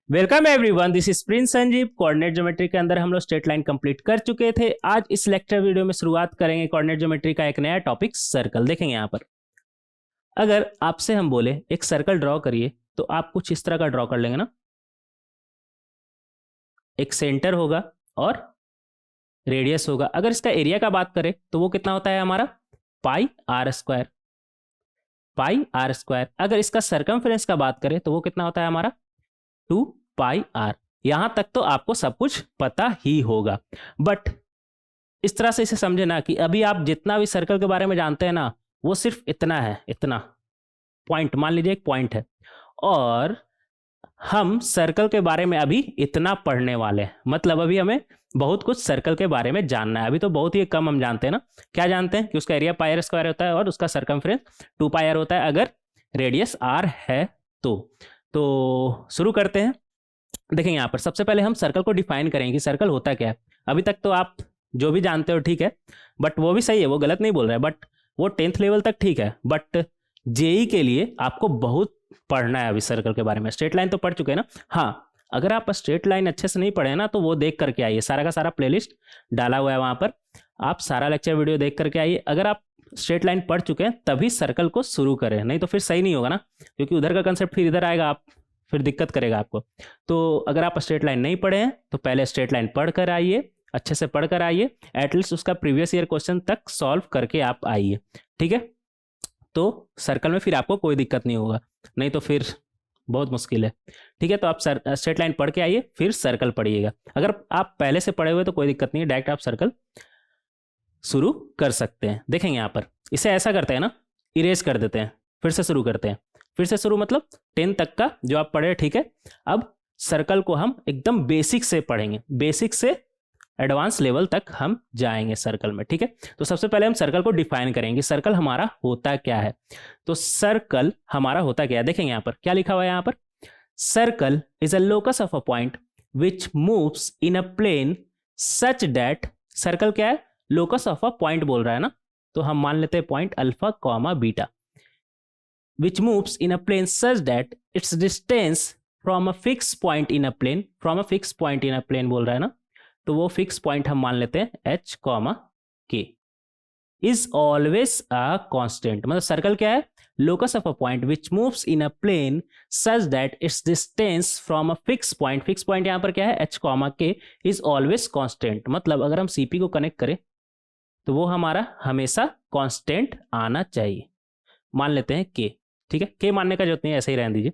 Welcome everyone, this is Prince Sanjeev. Coordinate geometry के अंदर हम लोग स्ट्रेट लाइन कंप्लीट कर चुके थे। आज इस लेक्चर वीडियो में शुरुआत करेंगे कोऑर्डिनेट ज्योमेट्री का एक नया टॉपिक सर्कल। देखेंगे यहाँ पर अगर आपसे हम बोले एक सर्कल ड्रॉ करिए तो आप कुछ इस तरह का ड्रॉ कर लेंगे ना। एक सेंटर होगा और रेडियस होगा। अगर इसका एरिया का बात करें तो वो कितना होता है हमारा pi R square. Pi R square. अगर इसका सरकमफ्रेंस का बात करें तो वो कितना होता है हमारा 2 पाई आर। यहां तक तो आपको सब कुछ पता ही होगा, बट इस तरह से इसे समझे ना कि अभी आप जितना भी सर्कल के बारे में जानते हैं ना वो सिर्फ इतना है। इतना पॉइंट मान लीजिए एक पॉइंट है और हम सर्कल के बारे में अभी इतना पढ़ने वाले हैं। मतलब अभी हमें बहुत कुछ सर्कल के बारे में जानना है। अभी तो बहुत ही कम हम जानते हैं ना। क्या जानते हैं कि उसका एरिया पाई आर स्क्वायर होता है और उसका सर्कमफ्रेंस 2 पाई आर होता है अगर रेडियस आर है तो शुरू करते हैं। देखेंगे यहाँ पर सबसे पहले हम सर्कल को डिफाइन करेंगे कि सर्कल होता क्या है। अभी तक तो आप जो भी जानते हो ठीक है, बट वो भी सही है, वो गलत नहीं बोल रहा है, बट वो 10th लेवल तक ठीक है। बट जेई के लिए आपको बहुत पढ़ना है अभी सर्कल के बारे में। स्ट्रेट लाइन तो पढ़ चुके हैं ना। हाँ, अगर आप स्ट्रेट लाइन अच्छे से नहीं पढ़े ना तो वो देख करके आइए। सारा का सारा प्लेलिस्ट डाला हुआ है वहाँ पर, आप सारा लेक्चर वीडियो देख करके आइए। अगर आप स्ट्रेट लाइन पढ़ चुके हैं तभी सर्कल को शुरू करें, नहीं तो फिर सही नहीं होगा ना, क्योंकि उधर का कंसेप्ट फिर इधर आएगा, आप फिर दिक्कत करेगा आपको। तो अगर आप स्ट्रेट लाइन नहीं पढ़े हैं तो पहले स्ट्रेट लाइन पढ़ कर आइए, अच्छे से पढ़ कर आइए। एटलीस्ट उसका प्रीवियस ईयर क्वेश्चन तक सॉल्व करके आप आइए, ठीक है। तो सर्कल में फिर आपको कोई दिक्कत नहीं होगा, नहीं तो फिर बहुत मुश्किल है, ठीक है। तो आप स्ट्रेट लाइन पढ़ के आइए फिर सर्कल पढ़िएगा। अगर आप पहले से पढ़े हुए तो कोई दिक्कत नहीं है, डायरेक्ट आप सर्कल शुरू कर सकते हैं। देखेंगे यहाँ पर इसे ऐसा करते हैं ना, इरेज कर देते हैं, फिर से शुरू करते हैं। फिर से शुरू मतलब 10 तक का जो आप पढ़े, ठीक है। अब सर्कल को हम एकदम बेसिक से पढ़ेंगे, बेसिक से एडवांस लेवल तक हम जाएंगे सर्कल में, ठीक है। तो सबसे पहले हम सर्कल को डिफाइन करेंगे, सर्कल हमारा होता क्या है। तो सर्कल हमारा होता क्या है, देखेंगे यहाँ पर क्या लिखा हुआ है। यहाँ पर circle is a locus of a point which moves in a plane such that, circle क्या है, लोकस ऑफ अ पॉइंट बोल रहा है ना, तो हम मान लेते हैं point alpha comma beta, which moves in a plane such that its distance from a fixed point in a plane, from a fixed point in a plane बोल रहा है ना, तो वो फिक्स पॉइंट हम मान लेते हैं h comma k is always a constant। मतलब सर्कल क्या है, locus of a point which moves in a plane such that its distance from a fixed point, fixed point यहाँ पर क्या है h comma k is always constant। मतलब अगर हम cp को कनेक्ट करें तो वो हमारा हमेशा कांस्टेंट आना चाहिए। मान लेते हैं k, ठीक है। के मानने का जरूरत नहीं है, ऐसे ही रहने दीजिए।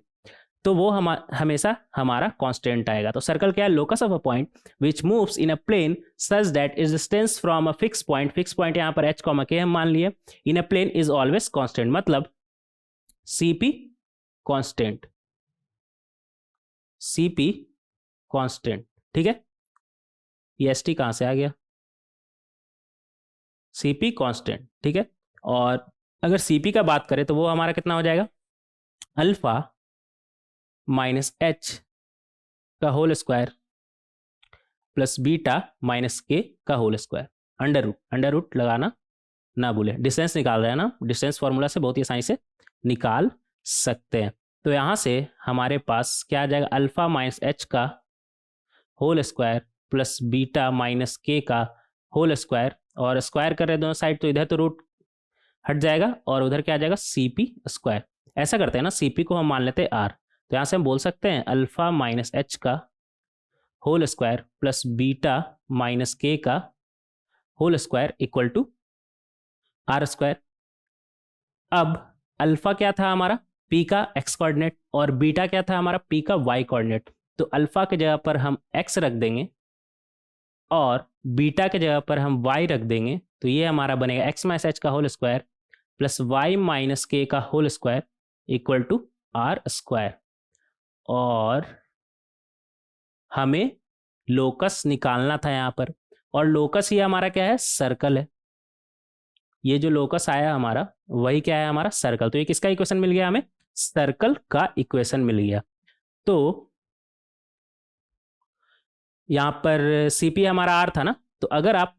तो वो हमेशा हमारा कांस्टेंट आएगा। तो सर्कल क्या है, locus of a point which moves in a plane such that is distance from a fix point, fix point यहाँ पर h कॉमा के हम मान लिए, in a plane is always constant. मतलब cp कांस्टेंट, cp कांस्टेंट, ठीक है। ये st कहाँ से आ गया, cp कांस्टेंट, ठीक है। और अगर cp का बात करें तो वो हमारा कितना हो जाएगा, अल्फा माइनस एच का whole square plus beta minus K का होल स्क्वायर। अंडर रूट लगाना ना भूले। डिस्टेंस निकाल रहे हैं ना, डिस्टेंस फॉर्मूला से बहुत ही आसानी से निकाल सकते हैं। तो यहाँ से हमारे पास क्या आ जाएगा, अल्फा माइनस एच का whole square plus beta minus K का होल स्क्वायर, और स्क्वायर कर रहे हैं दोनों साइड तो इधर तो रूट हट जाएगा और उधर क्या आ जाएगा cp स्क्वायर। ऐसा करते हैं ना, cp को हम मान लेते हैं r, तो यहाँ से हम बोल सकते हैं अल्फा माइनस एच का whole square plus beta minus K का whole square equal to R square. अब अल्फा क्या था हमारा, p का x कोऑर्डिनेट, और बीटा क्या था हमारा, p का y कोऑर्डिनेट। तो अल्फा के जगह पर हम x रख देंगे और बीटा के जगह पर हम y रख देंगे, तो ये हमारा बनेगा x माइनस एच का whole square plus y minus K का whole square equal to R square. और हमें लोकस निकालना था यहाँ पर, और लोकस ही हमारा क्या है, सर्कल है। ये जो लोकस आया हमारा वही क्या है, हमारा सर्कल। तो ये किसका इक्वेशन मिल गया हमें, सर्कल का इक्वेशन मिल गया। तो यहाँ पर cp हमारा r था ना, तो अगर आप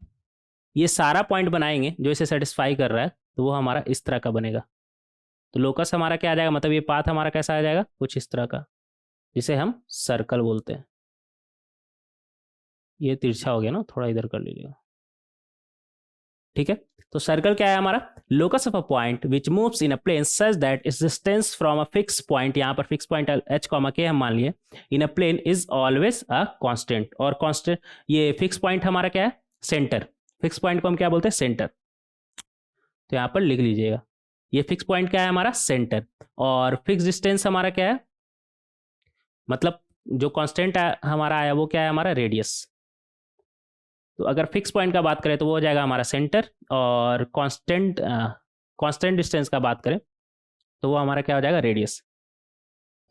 ये सारा पॉइंट बनाएंगे जो इसे सेटिस्फाई कर रहा है तो वो हमारा इस तरह का बनेगा। तो लोकस हमारा क्या आ जाएगा, मतलब ये पाथ हमारा कैसा आ जाएगा, कुछ इस तरह का। जिसे हम सर्कल बोलते हैं। ये तिरछा हो गया ना, थोड़ा इधर कर लीजिएगा, ठीक है। तो सर्कल क्या है हमारा, locus of a point which moves in a plane such that it's distance from a fix point, यहाँ पर फिक्स पॉइंट एच कॉमा के हम मान लिए, in a plane is always a constant. और कांस्टेंट, ये फिक्स पॉइंट हमारा क्या है, सेंटर। फिक्स पॉइंट को हम क्या बोलते हैं, सेंटर। तो यहाँ पर लिख लीजिएगा, ये फिक्स पॉइंट क्या है हमारा, सेंटर। और फिक्स डिस्टेंस हमारा क्या है, मतलब जो कांस्टेंट हमारा आया वो क्या है हमारा, रेडियस। तो अगर फिक्स पॉइंट का बात करें तो वो हो जाएगा हमारा सेंटर, और कांस्टेंट डिस्टेंस का बात करें तो वो हमारा क्या हो जाएगा, रेडियस।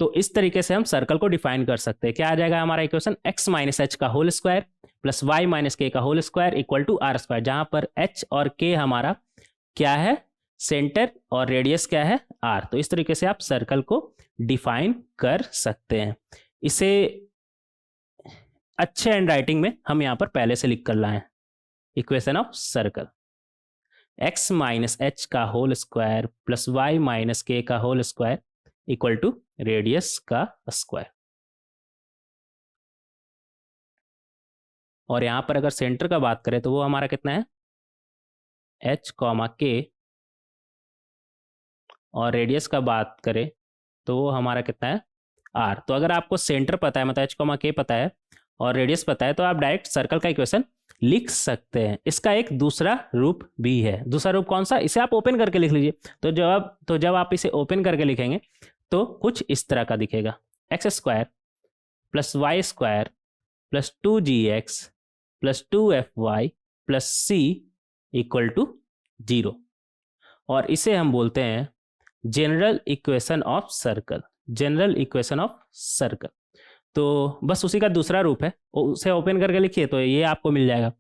तो इस तरीके से हम सर्कल को डिफाइन कर सकते हैं। क्या आ जाएगा हमारा इक्वेशन, एक्स माइनस एच का whole square plus Y minus K का whole square equal to R square, जहां पर एच और के हमारा क्या है, सेंटर, और रेडियस क्या है, आर। तो इस तरीके से आप सर्कल को डिफाइन कर सकते हैं। इसे अच्छे हैंड राइटिंग में हम यहाँ पर पहले से लिख कर लाए हैं, equation of circle, X minus H का whole square plus Y minus K का whole square equal to radius का स्क्वायर। और यहाँ पर अगर सेंटर का बात करें तो वो हमारा कितना है, एच कॉमा के, और रेडियस का बात करें तो वो हमारा कितना है, आर। तो अगर आपको सेंटर पता है, मतलब एच कॉमा के पता है और रेडियस पता है, तो आप डायरेक्ट सर्कल का इक्वेशन लिख सकते हैं। इसका एक दूसरा रूप भी है। दूसरा रूप कौन सा, इसे आप ओपन करके लिख लीजिए। तो जब आप इसे ओपन करके लिखेंगे तो कुछ इस तरह का दिखेगा, X square plus Y square plus 2gx plus 2fy plus C equal to 0। और इसे हम बोलते हैं general equation of circle, general equation of circle. तो बस उसी का दूसरा रूप है, उसे ओपन करके लिखिए तो ये आपको मिल जाएगा।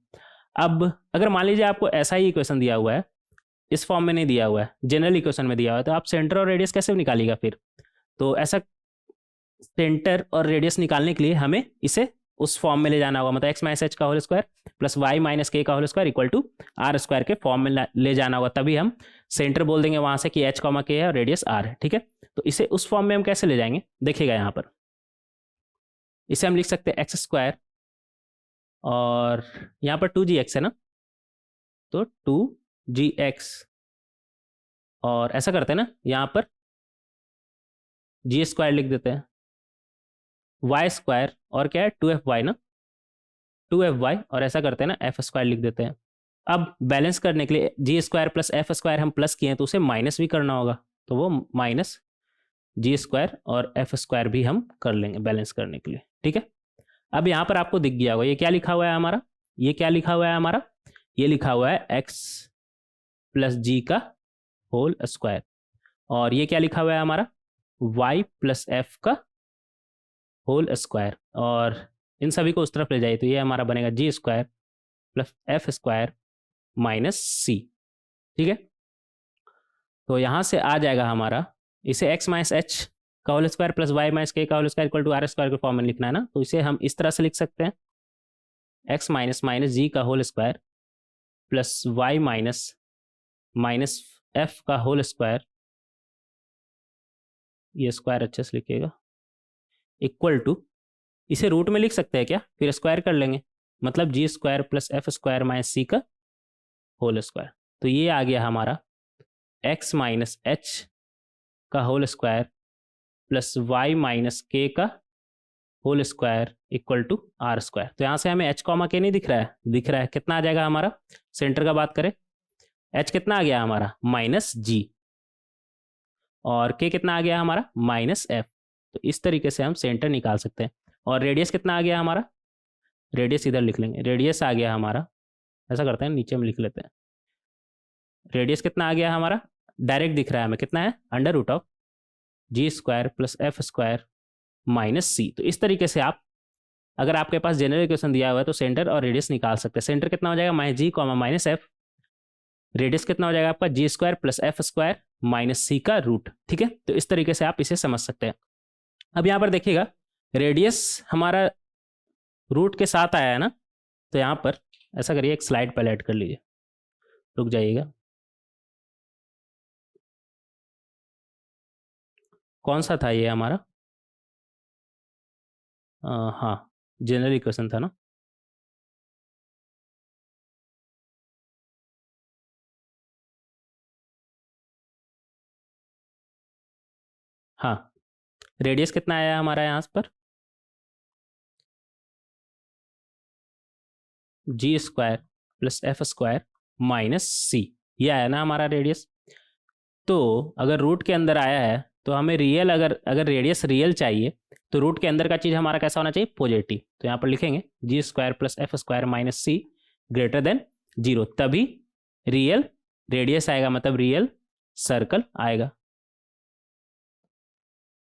अब अगर मान लीजिए आपको ऐसा ही इक्वेशन दिया हुआ है, इस फॉर्म में नहीं दिया हुआ है, जनरल इक्वेशन में दिया हुआ है, तो आप सेंटर और रेडियस कैसे निकालिएगा फिर। तो ऐसा सेंटर और रेडियस निकालने के लिए हमें इसे उस फॉर्म में ले जाना होगा, मतलब एक्स माइनस एच का whole square plus Y minus K का whole square equal to R square के फॉर्म में ले जाना होगा। तभी हम सेंटर बोल देंगे वहां से कि एच कॉमा के है और रेडियस आर है, ठीक है। तो इसे उस फॉर्म में हम कैसे ले जाएंगे, देखिएगा यहाँ पर, इसे हम लिख सकते हैं एक्स स्क्वायर, और यहाँ पर 2gx है ना, तो 2gx, और ऐसा करते हैं ना, यहाँ पर जी स्क्वायर लिख देते हैं, वाई स्क्वायर और क्या है 2fy ना, 2fy, और ऐसा करते हैं ना एफ स्क्वायर लिख देते हैं। अब बैलेंस करने के लिए जी स्क्वायर प्लस एफ स्क्वायर हम प्लस किए हैं तो उसे माइनस भी करना होगा, तो वो माइनस जी स्क्वायर और एफ स्क्वायर भी हम कर लेंगे बैलेंस करने के लिए, ठीक है। अब यहाँ पर आपको दिख गया होगा ये क्या लिखा हुआ है हमारा, ये क्या लिखा हुआ है हमारा, ये लिखा हुआ है एक्स प्लस जी का होल स्क्वायर, और ये क्या लिखा हुआ है हमारा, वाई प्लस एफ का होल स्क्वायर। और इन सभी को उस तरफ ले जाइए तो ये हमारा बनेगा G square plus F square minus C, ठीक है। तो यहाँ से आ जाएगा हमारा, इसे एक्स माइनस एच का whole square plus Y minus K का whole square equal to R square के फॉर्म में लिखना है ना, तो इसे हम इस तरह से लिख सकते हैं, एक्स माइनस माइनस जी का whole square plus Y minus minus F का होल स्क्वायर, ये स्क्वायर अच्छे से लिखिएगा, इक्वल टू, इसे रूट में लिख सकते हैं क्या, फिर स्क्वायर कर लेंगे, मतलब G square plus F square minus C का होल स्क्वायर। तो ये आ गया हमारा एक्स माइनस एच का whole square plus Y minus K का whole square equal to R square. तो यहाँ से हमें एच कॉमा के नहीं दिख रहा है, दिख रहा है कितना आ जाएगा हमारा, सेंटर का बात करें, एच कितना आ गया हमारा माइनस जी, और के कितना आ गया हमारा माइनस एफ। तो इस तरीके से हम सेंटर निकाल सकते हैं। और रेडियस कितना आ गया हमारा, रेडियस इधर लिख लेंगे, रेडियस आ गया हमारा, ऐसा करते हैं नीचे में लिख लेते हैं, रेडियस कितना आ गया हमारा, डायरेक्ट दिख रहा है हमें, कितना है under root of G square plus F square minus C. तो इस तरीके से आप, अगर आपके पास जनरल इक्वेशन दिया हुआ है तो सेंटर और रेडियस निकाल सकते हैं। सेंटर कितना हो जाएगा minus G comma minus F, radius कितना हो जाएगा आपका G square plus F square minus C का रूट, ठीक है। तो इस तरीके से आप इसे समझ सकते हैं। अब यहाँ पर देखिएगा रेडियस हमारा रूट के साथ आया है ना, तो यहाँ पर ऐसा करिए, एक स्लाइड पहले ऐड कर लीजिए, रुक जाइएगा, कौन सा था ये हमारा, हाँ, जनरल इक्वेशन था ना। हाँ, रेडियस कितना आया हमारा यहाँ पर, G square plus F square minus C, ये आया ना हमारा रेडियस। तो अगर रूट के अंदर आया है तो हमें रियल, अगर अगर रेडियस रियल चाहिए तो रूट के अंदर का चीज़ हमारा कैसा होना चाहिए, पॉजिटिव। तो यहाँ पर लिखेंगे G square plus F square minus C greater than zero, तभी रियल रेडियस आएगा, मतलब रियल सर्कल आएगा।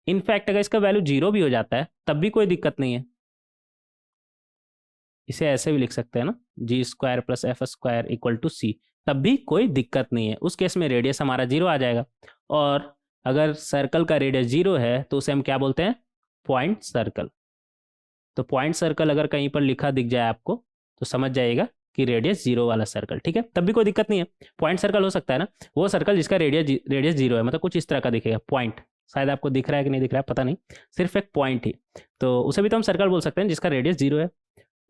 इनफैक्ट अगर इसका वैल्यू जीरो भी हो जाता है तब भी कोई दिक्कत नहीं है, इसे ऐसे भी लिख सकते हैं ना, G square plus F square equal to C, तब भी कोई दिक्कत नहीं है। उस केस में रेडियस हमारा जीरो आ जाएगा। और अगर सर्कल का रेडियस जीरो है तो उसे हम क्या बोलते हैं, पॉइंट सर्कल। तो पॉइंट सर्कल अगर कहीं पर लिखा दिख जाए आपको तो समझ जाइएगा कि रेडियस जीरो वाला सर्कल, ठीक है, तब भी कोई दिक्कत नहीं है। पॉइंट सर्कल हो सकता है ना वो सर्कल जिसका रेडियस जीरो है, मतलब कुछ इस तरह का दिखेगा पॉइंट, शायद आपको दिख रहा है कि नहीं दिख रहा है पता नहीं, सिर्फ एक पॉइंट ही, तो उसे भी तो हम सर्कल बोल सकते हैं जिसका रेडियस जीरो है।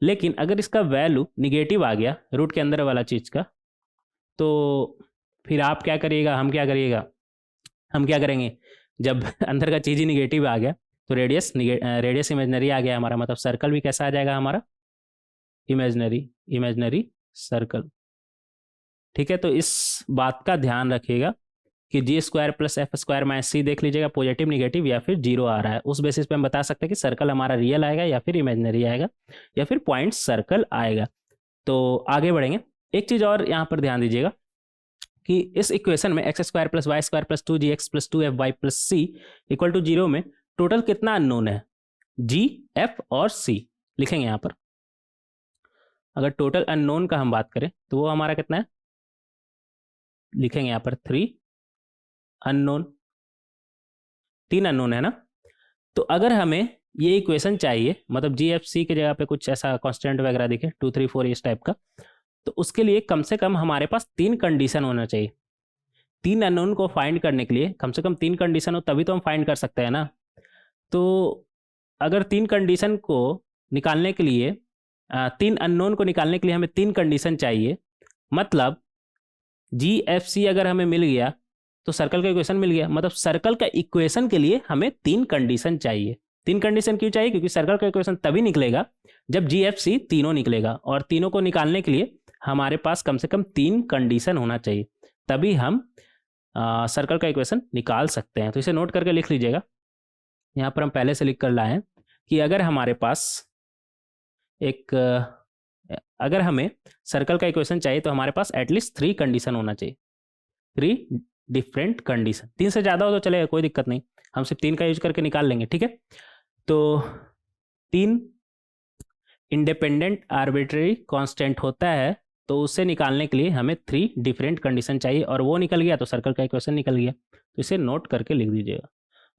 लेकिन अगर इसका वैल्यू निगेटिव आ गया रूट के अंदर वाला चीज़ का, तो फिर आप क्या करिएगा, हम क्या करेंगे, जब अंदर का चीज़ ही निगेटिव आ गया तो रेडियस इमेजनरी आ गया हमारा, मतलब सर्कल भी कैसा आ जाएगा हमारा, इमेजनरी सर्कल। ठीक है, तो इस बात का ध्यान रखिएगा कि G square plus F square minus C देख लीजिएगा पॉजिटिव निगेटिव या फिर जीरो आ रहा है, उस बेसिस पे हम बता सकते हैं कि सर्कल हमारा रियल आएगा या फिर इमेजनरी आएगा या फिर पॉइंट सर्कल आएगा। तो आगे बढ़ेंगे। एक चीज़ और यहाँ पर ध्यान दीजिएगा कि इस इक्वेशन में X square plus Y square plus two G X plus two F Y plus C equal to zero में टोटल कितना अननोन है, जी एफ और सी लिखेंगे यहाँ पर। अगर टोटल अननोन का हम बात करें तो वो हमारा कितना है, लिखेंगे यहाँ पर थ्री अननोन, तीन अननोन है ना। तो अगर हमें ये इक्वेशन चाहिए, मतलब जी एफ सी की जगह पे कुछ ऐसा कांस्टेंट वगैरह दिखे 2 3 4 इस टाइप का, तो उसके लिए कम से कम हमारे पास तीन कंडीशन होना चाहिए। तीन अननोन को फाइंड करने के लिए कम से कम तीन कंडीशन हो तभी तो हम फाइंड कर सकते हैं ना। तो अगर तीन कंडीशन को निकालने के लिए तीन अननोन को निकालने के लिए हमें तीन कंडीशन चाहिए, मतलब जी एफ सी अगर हमें मिल गया तो सर्कल का इक्वेशन मिल गया, मतलब सर्कल का इक्वेशन के लिए हमें तीन कंडीशन चाहिए। तीन कंडीशन क्यों चाहिए, क्योंकि सर्कल का इक्वेशन तभी निकलेगा जब जी एफ सी तीनों निकलेगा, और तीनों को निकालने के लिए हमारे पास कम से कम तीन कंडीशन होना चाहिए, तभी हम सर्कल का इक्वेशन निकाल सकते हैं। तो इसे नोट करके लिख लीजिएगा, यहाँ पर हम पहले से लिख कर लाए हैं कि अगर हमारे पास अगर हमें सर्कल का इक्वेशन चाहिए तो हमारे पास एटलीस्ट थ्री कंडीशन होना चाहिए, थ्री डिफरेंट कंडीशन। तीन से ज़्यादा हो तो चलेगा, कोई दिक्कत नहीं, हम सिर्फ तीन का यूज करके निकाल लेंगे, ठीक है। तो तीन इंडिपेंडेंट आर्बिट्रेरी कांस्टेंट होता है, तो उसे निकालने के लिए हमें थ्री डिफरेंट कंडीशन चाहिए, और वो निकल गया तो सर्कल का इक्वेशन निकल गया। तो इसे नोट करके लिख दीजिएगा,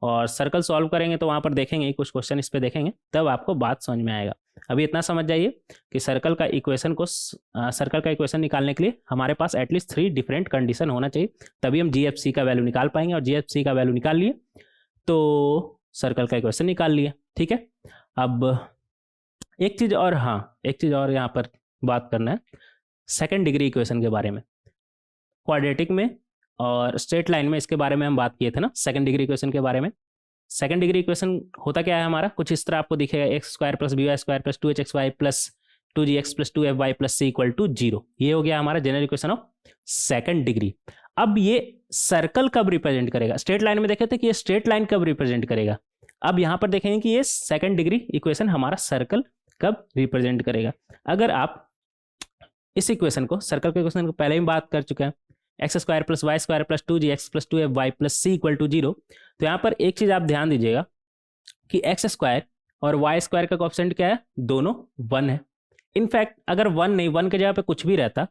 और सर्कल सॉल्व करेंगे तो वहाँ पर देखेंगे कुछ क्वेश्चन इस पे देखेंगे, तब आपको बात समझ में आएगा। अभी इतना समझ जाइए कि सर्कल का इक्वेशन निकालने के लिए हमारे पास एटलीस्ट थ्री डिफरेंट कंडीशन होना चाहिए, तभी हम जी एफ सी का वैल्यू निकाल पाएंगे, और जी एफ सी का वैल्यू निकाल लिए तो सर्कल का इक्वेशन निकाल लिए, ठीक है। अब एक चीज़ और यहाँ पर बात करना है सेकेंड डिग्री इक्वेशन के बारे में। क्वाड्रेटिक में और स्ट्रेट लाइन में इसके बारे में हम बात किए थे ना, सेकंड डिग्री इक्वेशन के बारे में। सेकंड डिग्री इक्वेशन होता क्या है हमारा, कुछ इस तरह आपको दिखेगा, X square plus B Y square plus two H X Y plus two G X plus two F Y plus C equal to zero. ये हो गया हमारा general equation of second degree. अब ये सर्कल कब रिप्रेजेंट करेगा, straight line में देखे थे कि ये स्ट्रेट लाइन कब रिप्रेजेंट करेगा, अब यहाँ पर देखेंगे कि ये सेकंड डिग्री इक्वेशन हमारा सर्कल कब रिप्रेजेंट करेगा। अगर आप इस इक्वेशन को, सर्कल के इक्वेशन को पहले ही बात कर चुके हैं, X square plus Y square plus two G X plus two F Y plus C equal to zero, तो यहाँ पर एक चीज़ आप ध्यान दीजिएगा कि एक्स स्क्वायर और वाई स्क्वायर का कोएफिशिएंट क्या है, दोनों वन है। इनफैक्ट अगर वन नहीं, वन के जगह पे कुछ भी रहता,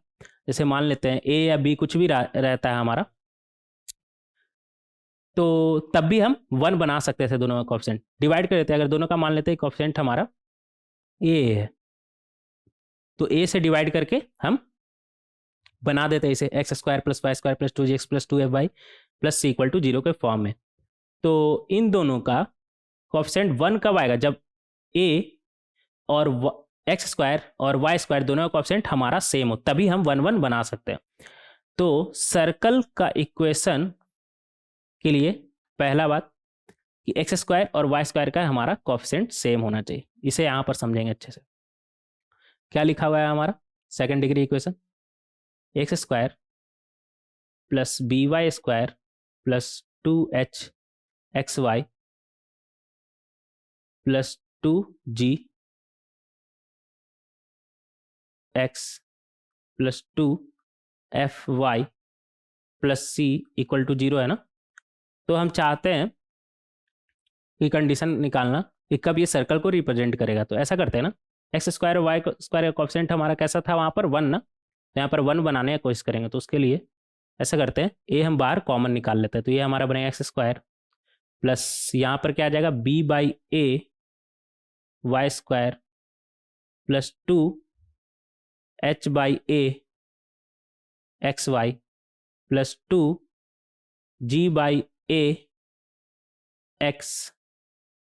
जैसे मान लेते हैं ए या बी कुछ भी रहता है हमारा, तो तब भी हम वन बना सकते थे, दोनों का कोएफिशिएंट डिवाइड कर देते हैं। अगर दोनों का मान लेते हैं कोएफिशिएंट हमारा ए है, तो ए से डिवाइड करके हम बना देते हैं इसे X square plus Y square plus two G X plus two F Y plus C equal to zero के फॉर्म में। तो इन दोनों का कोएफिशिएंट वन कब आएगा, जब ए और एक्स स्क्वायर और वाई स्क्वायर दोनों का कोएफिशिएंट हमारा सेम हो, तभी हम 1 1 बना सकते हैं। तो सर्कल का इक्वेशन के लिए पहला बात कि एक्स स्क्वायर और वाई स्क्वायर का हमारा कोएफिशिएंट सेम होना चाहिए। इसे यहाँ पर समझेंगे अच्छे से। क्या लिखा हुआ है हमारा second degree equation? X square plus B Y square plus 2h X Y plus 2g X plus 2fy plus c equal to 0 है ना। तो हम चाहते हैं कि कंडीशन निकालना कि कब ये सर्कल को रिप्रेजेंट करेगा। तो ऐसा करते हैं ना, एक्स स्क्वायर और वाई स्क्वायर का कोएफिशिएंट हमारा कैसा था वहाँ पर 1 ना, तो यहाँ पर 1 बनाने की कोशिश करेंगे। तो उसके लिए ऐसा करते हैं, ए हम बाहर कॉमन निकाल लेते हैं, तो ये हमारा बनेगा एक्स स्क्वायर प्लस यहाँ पर क्या आ जाएगा B by A Y square plus 2h by A X Y plus 2g by A X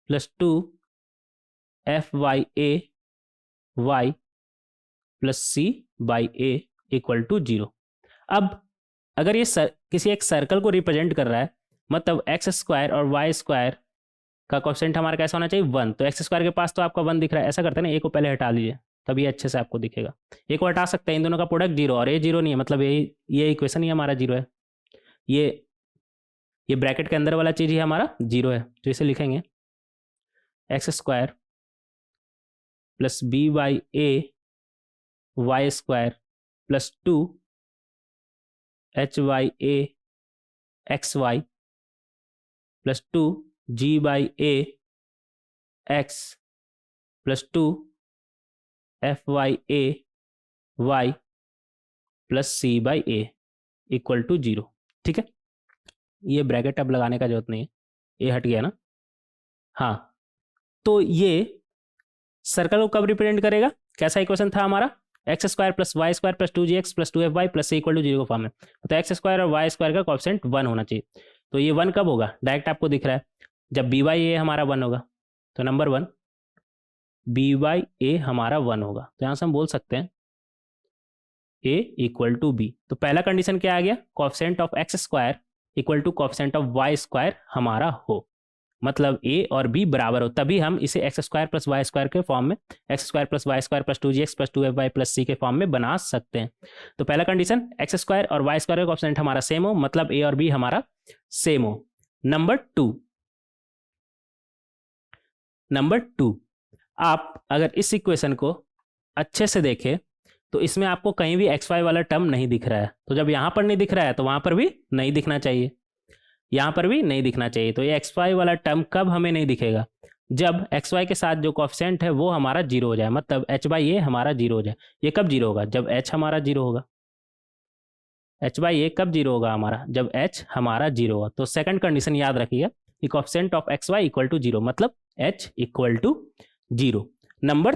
plus 2fy a y plus c by a equal to 0। अब अगर ये किसी एक सर्कल को रिप्रेजेंट कर रहा है, मतलब एक्स स्क्वायर और वाई स्क्वायर का कोएफिशिएंट हमारा कैसा होना चाहिए 1। तो एक्स स्क्वायर के पास तो आपका 1 दिख रहा है। ऐसा करते हैं ना, ए को पहले हटा लीजिए, तभी अच्छे से आपको दिखेगा। ए को हटा सकते हैं, इन दोनों का प्रोडक्ट 0 और ए 0 नहीं है, मतलब ये इक्वेशन ही हमारा 0 है। ये ब्रैकेट के अंदर वाला चीज़ ही हमारा 0 है। तो इसे लिखेंगे X square plus B by A Y square plus 2h by A X Y plus 2g by A X plus 2fy a y plus c by a equal to 0। ठीक है, ये ब्रैकेट अब लगाने का जरूरत नहीं है, ये हट गया ना। हाँ, तो ये सर्कल को कब रिप्रेजेंट करेगा? कैसा इक्वेशन था हमारा? X square plus Y square plus 2gx plus 2fy plus c equal to 0 का फॉर्म है। तो एक्स स्क्वायर और वाई स्क्वायर का कोएफिशिएंट 1 होना चाहिए। तो ये 1 कब होगा? डायरेक्ट आपको दिख रहा है जब बी बाई ए हमारा 1 होगा। तो नंबर 1 बी बाई ए हमारा 1 होगा। तो यहाँ से हम बोल सकते हैं ए इक्वल टू बी। तो पहला कंडीशन क्या आ गया? Coefficient of X square equal to coefficient of Y square हमारा हो, मतलब ए और बी बराबर हो, तभी हम इसे X square plus Y square के फॉर्म में, X square plus Y square plus 2gx plus 2fy plus c के फॉर्म में बना सकते हैं। तो पहला कंडीशन एक्स स्क्वायर और वाई स्क्वायर का कोएफिशिएंट हमारा सेम हो, मतलब ए और बी हमारा सेम हो। नंबर टू, आप अगर इस इक्वेशन को अच्छे से देखें तो इसमें आपको कहीं भी एक्स वाई वाला टर्म नहीं दिख रहा है। तो जब यहाँ पर नहीं दिख रहा है तो वहाँ पर भी नहीं दिखना चाहिए, यहाँ पर भी नहीं दिखना चाहिए। तो ये एक्स वाई वाला टर्म कब हमें नहीं दिखेगा? जब एक्स वाई के साथ जो कोएफिशिएंट है वो हमारा 0 हो जाए, मतलब एच बाई ए हमारा 0 हो जाए। ये कब 0 होगा? जब एच हमारा 0 होगा। एच बाई ए कब 0 होगा हमारा? जब एच हमारा 0 होगा। तो सेकंड कंडीशन याद रखिएगा कि coefficient of X Y equal to 0, मतलब H equal to 0। Number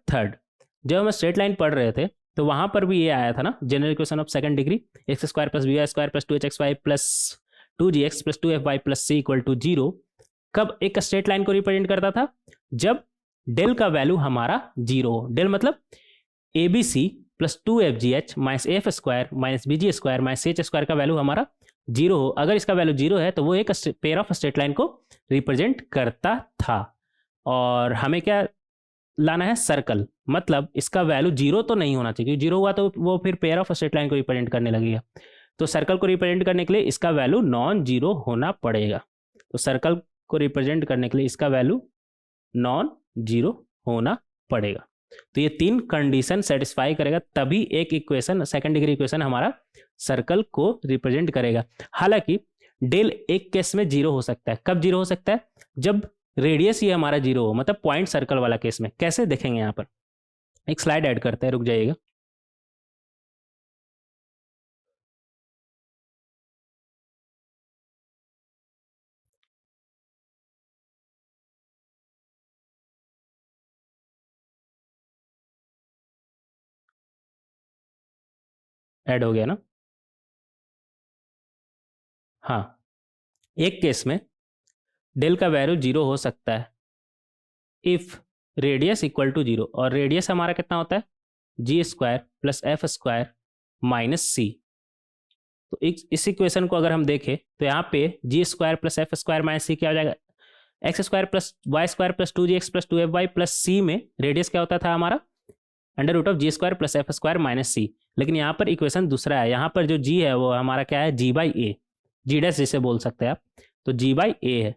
third, जब हम स्ट्रेट लाइन पढ़ रहे थे तो वहां पर भी ये आया था ना, general equation of second degree, X square plus B Y square plus 2hxy plus 2gx plus 2fy plus c equal to 0 कब एक स्ट्रेट लाइन को रिप्रेजेंट करता था? जब डेल का वैल्यू हमारा 0 हो। डेल मतलब A B C plus 2fgh minus F square minus bg square minus ch square का वैल्यू हमारा 0 हो। अगर इसका वैल्यू 0 है तो वो एक पेयर ऑफ स्ट्रेट लाइन को रिप्रेजेंट करता था। और हमें क्या लाना है? सर्कल, मतलब इसका वैल्यू 0 तो नहीं होना चाहिए, क्योंकि 0 हुआ तो वो फिर पेयर ऑफ स्ट्रेट लाइन को रिप्रेजेंट करने लगेगा। तो सर्कल को रिप्रेजेंट करने के लिए इसका वैल्यू नॉन जीरो होना पड़ेगा। तो सर्कल को रिप्रेजेंट करने के लिए इसका वैल्यू नॉन जीरो होना पड़ेगा। तो ये 3 कंडीशन सेटिस्फाई करेगा तभी एक इक्वेशन, सेकंड डिग्री इक्वेशन हमारा सर्कल को रिप्रेजेंट करेगा। हालांकि डेल एक केस में 0 हो सकता है। कब 0 हो सकता है? जब रेडियस ये हमारा 0 हो, मतलब पॉइंट सर्कल वाला केस में। कैसे देखेंगे? यहाँ पर एक स्लाइड ऐड करते हैं, रुक जाइएगा। ऐड हो गया ना? हाँ, एक केस में डेल का वैल्यू 0 हो सकता है इफ रेडियस इक्वल टू 0, और रेडियस हमारा कितना होता है G square plus F square minus C. तो इस इक्वेशन को अगर हम देखें तो यहाँ पे G square plus F square minus C क्या हो जाएगा, X square plus Y square plus 2gx plus 2fy plus C में रेडियस क्या होता था हमारा under root of G square plus F square minus C. लेकिन यहाँ पर इक्वेशन दूसरा है, यहाँ पर जो जी है वो हमारा क्या है जी बाई ए, जी डैश जिसे बोल सकते हैं आप, तो जी बाई ए है।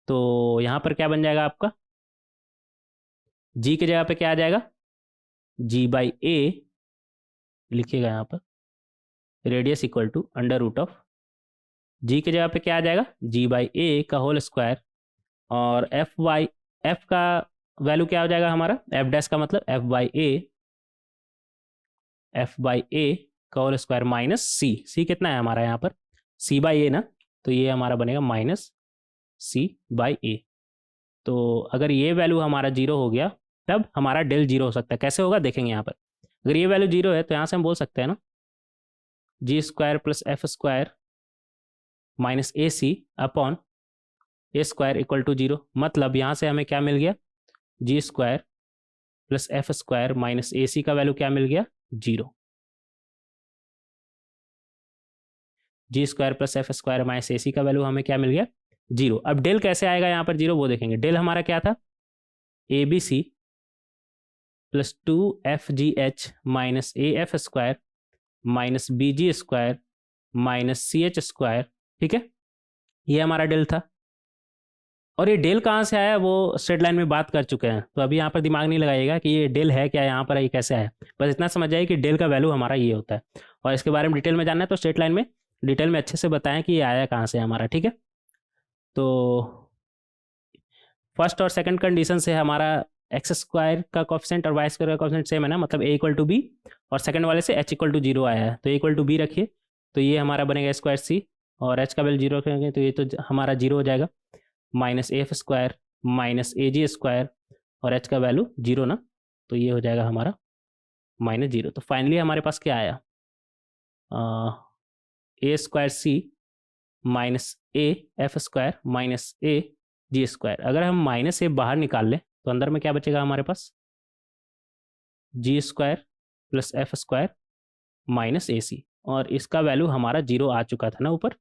तो यहाँ पर क्या बन जाएगा आपका, जी की जगह पे क्या आ जाएगा जी बाई ए लिखिएगा यहाँ पर, radius equal to under root of G की जगह पे क्या आ जाएगा जी बाई ए का होल स्क्वायर, और एफ का वैल्यू क्या हो जाएगा हमारा, एफ डैश का मतलब एफ बाई ए का होल स्क्वायर माइनस सी कितना है हमारा यहाँ पर सी बाई ए ना, तो ये हमारा बनेगा माइनस सी बाई ए। तो अगर ये वैल्यू हमारा जीरो हो गया तब हमारा डेल जीरो हो सकता है। कैसे होगा देखेंगे यहाँ पर, अगर ये वैल्यू जीरो है तो यहाँ से हम बोल सकते हैं ना G square plus F square minus A C upon A square equal to zero. मतलब यहाँ से हमें क्या मिल गया G square plus F square minus A C का वैल्यू क्या मिल गया जीरो। G square plus F square minus A C का वैल्यू हमें क्या मिल गया जीरो। अब डेल कैसे आएगा यहाँ पर जीरो वो देखेंगे। डेल हमारा क्या था A B C plus 2fgh minus A F square minus B G square minus C H square, ठीक है, ये हमारा डेल था। और ये डेल कहाँ से आया वो स्ट्रेट लाइन में बात कर चुके हैं, तो अभी यहाँ पर दिमाग नहीं लगाइएगा कि ये डेल है क्या, यहाँ पर ये कैसे आया। बस इतना समझ जाइए कि डेल का वैल्यू हमारा ये होता है, और इसके बारे में डिटेल में जानना है तो स्ट्रेट लाइन में डिटेल में अच्छे से बताएं कि ये आया कहाँ से हमारा, ठीक है। तो फर्स्ट और सेकंड कंडीशन से हमारा एक्स स्क्वायर का कॉफिशेंट और वाई स्क्वायर का कॉफिशेंट सेम है ना, मतलब ए इक्वल टू बी, और सेकंड वाले से एच इक्वल टू जीरो आया है तो ए इक्वल टू बी रखिए, तो ये हमारा बनेगा स्क्वायर सी, और एच का वैल्यू जीरो रखेंगे तो ये तो हमारा जीरो हो जाएगा minus F square minus A G square, और एच का वैल्यू जीरो ना, तो ये हो जाएगा हमारा माइनस जीरो। तो फाइनली हमारे पास क्या आया A square C minus A F square minus A G square. अगर हम माइनस ए बाहर निकाल लें तो अंदर में क्या बचेगा हमारे पास G square plus F square minus A C, और इसका वैल्यू हमारा जीरो आ चुका था ना ऊपर,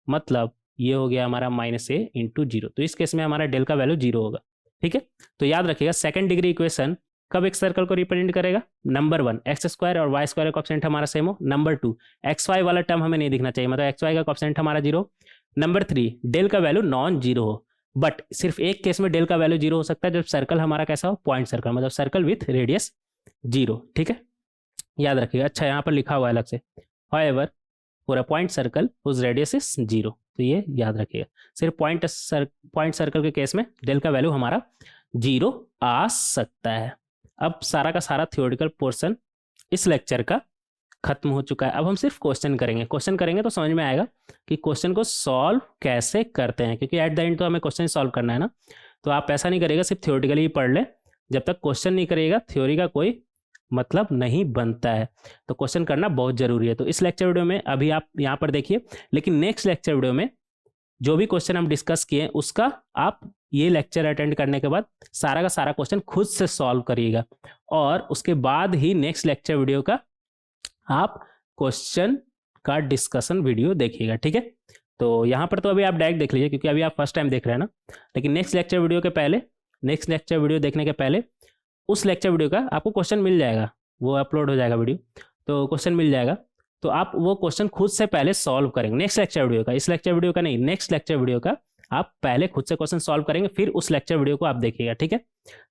मतलब ये हो गया हमारा माइनस ए इंटू जीरो। तो इस केस में हमारा डेल का वैल्यू जीरो होगा, ठीक है। तो याद रखिएगा सेकंड डिग्री इक्वेशन कब एक सर्कल को रिप्रेजेंट करेगा, नंबर वन एक्स स्क्वायर और वाई स्क्वायर का कॉफिशिएंट हमारा सेम हो, नंबर टू एक्स वाई वाला टर्म हमें नहीं दिखना चाहिए, मतलब एक्स वाई का कॉफिशिएंट हमारा जीरो, नंबर थ्री डेल का वैल्यू नॉन जीरो हो। बट सिर्फ एक केस में डेल का वैल्यू जीरो हो सकता है, जब सर्कल हमारा कैसा हो पॉइंट सर्कल, मतलब सर्कल विथ रेडियस जीरो, ठीक है, याद रखिएगा। अच्छा यहाँ पर लिखा हुआ है अलग से, however for a point circle whose radius is zero, तो ये याद रखिएगा। सिर्फ पॉइंट सर्कल के केस में डेल का वैल्यू हमारा जीरो आ सकता है। अब सारा का सारा थ्योरेटिकल पोर्शन इस लेक्चर का खत्म हो चुका है। अब हम सिर्फ क्वेश्चन करेंगे तो समझ में आएगा कि क्वेश्चन को सॉल्व कैसे करते हैं, क्योंकि एट द एंड तो हमें क्वेश्चन सॉल्व करना है ना। तो आप ऐसा नहीं करिएगा सिर्फ थ्योरेटिकली ही पढ़ ले, जब तक क्वेश्चन नहीं करिएगा थ्योरी का कोई मतलब नहीं बनता है। तो क्वेश्चन करना बहुत जरूरी है। तो इस लेक्चर वीडियो में अभी आप यहाँ पर देखिए, लेकिन नेक्स्ट लेक्चर वीडियो में जो भी क्वेश्चन हम डिस्कस किए उसका आप ये लेक्चर अटेंड करने के बाद सारा का सारा क्वेश्चन खुद से सॉल्व करिएगा, और उसके बाद ही नेक्स्ट लेक्चर वीडियो का आप क्वेश्चन का डिस्कशन वीडियो देखिएगा, ठीक है। तो यहाँ पर तो अभी आप डायरेक्ट देख लीजिए क्योंकि अभी आप फर्स्ट टाइम देख रहे हैं ना, लेकिन नेक्स्ट लेक्चर वीडियो देखने के पहले उस लेक्चर वीडियो का आपको क्वेश्चन मिल जाएगा, वो अपलोड हो जाएगा वीडियो, तो क्वेश्चन मिल जाएगा, तो आप वो क्वेश्चन खुद से पहले सॉल्व करेंगे नेक्स्ट लेक्चर वीडियो का, इस लेक्चर वीडियो का नहीं, नेक्स्ट लेक्चर वीडियो का आप पहले खुद से क्वेश्चन सॉल्व करेंगे, फिर उस लेक्चर वीडियो को आप देखिएगा, ठीक है।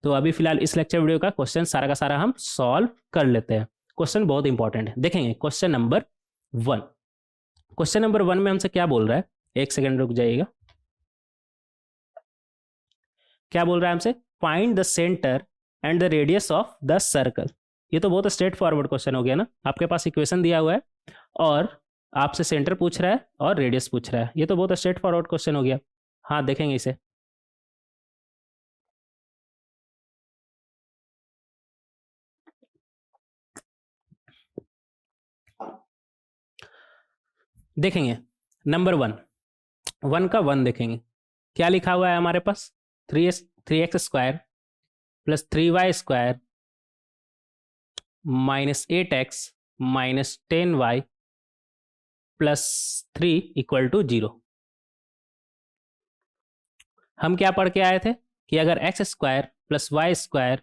तो अभी फिलहाल इस लेक्चर वीडियो का क्वेश्चन सारा का सारा हम सॉल्व कर लेते हैं। क्वेश्चन बहुत इंपॉर्टेंट है, देखेंगे question number one. Question number one में हमसे क्या बोल रहा है, एक सेकेंड रुक जाइएगा। क्या बोल रहा है हमसे, find the centre and the radius of the circle. ये तो बहुत स्ट्रेट फॉरवर्ड क्वेश्चन हो गया ना, आपके पास इक्वेशन दिया हुआ है और आपसे सेंटर पूछ रहा है और रेडियस पूछ रहा है, ये तो बहुत स्ट्रेट फॉरवर्ड क्वेश्चन हो गया। हाँ देखेंगे इसे, देखेंगे नंबर वन का वन देखेंगे, क्या लिखा हुआ है हमारे पास, 3x square plus 3y² minus 8x minus 10y plus 3 equal to 0। हम क्या पढ़ के आए थे कि अगर x² plus y²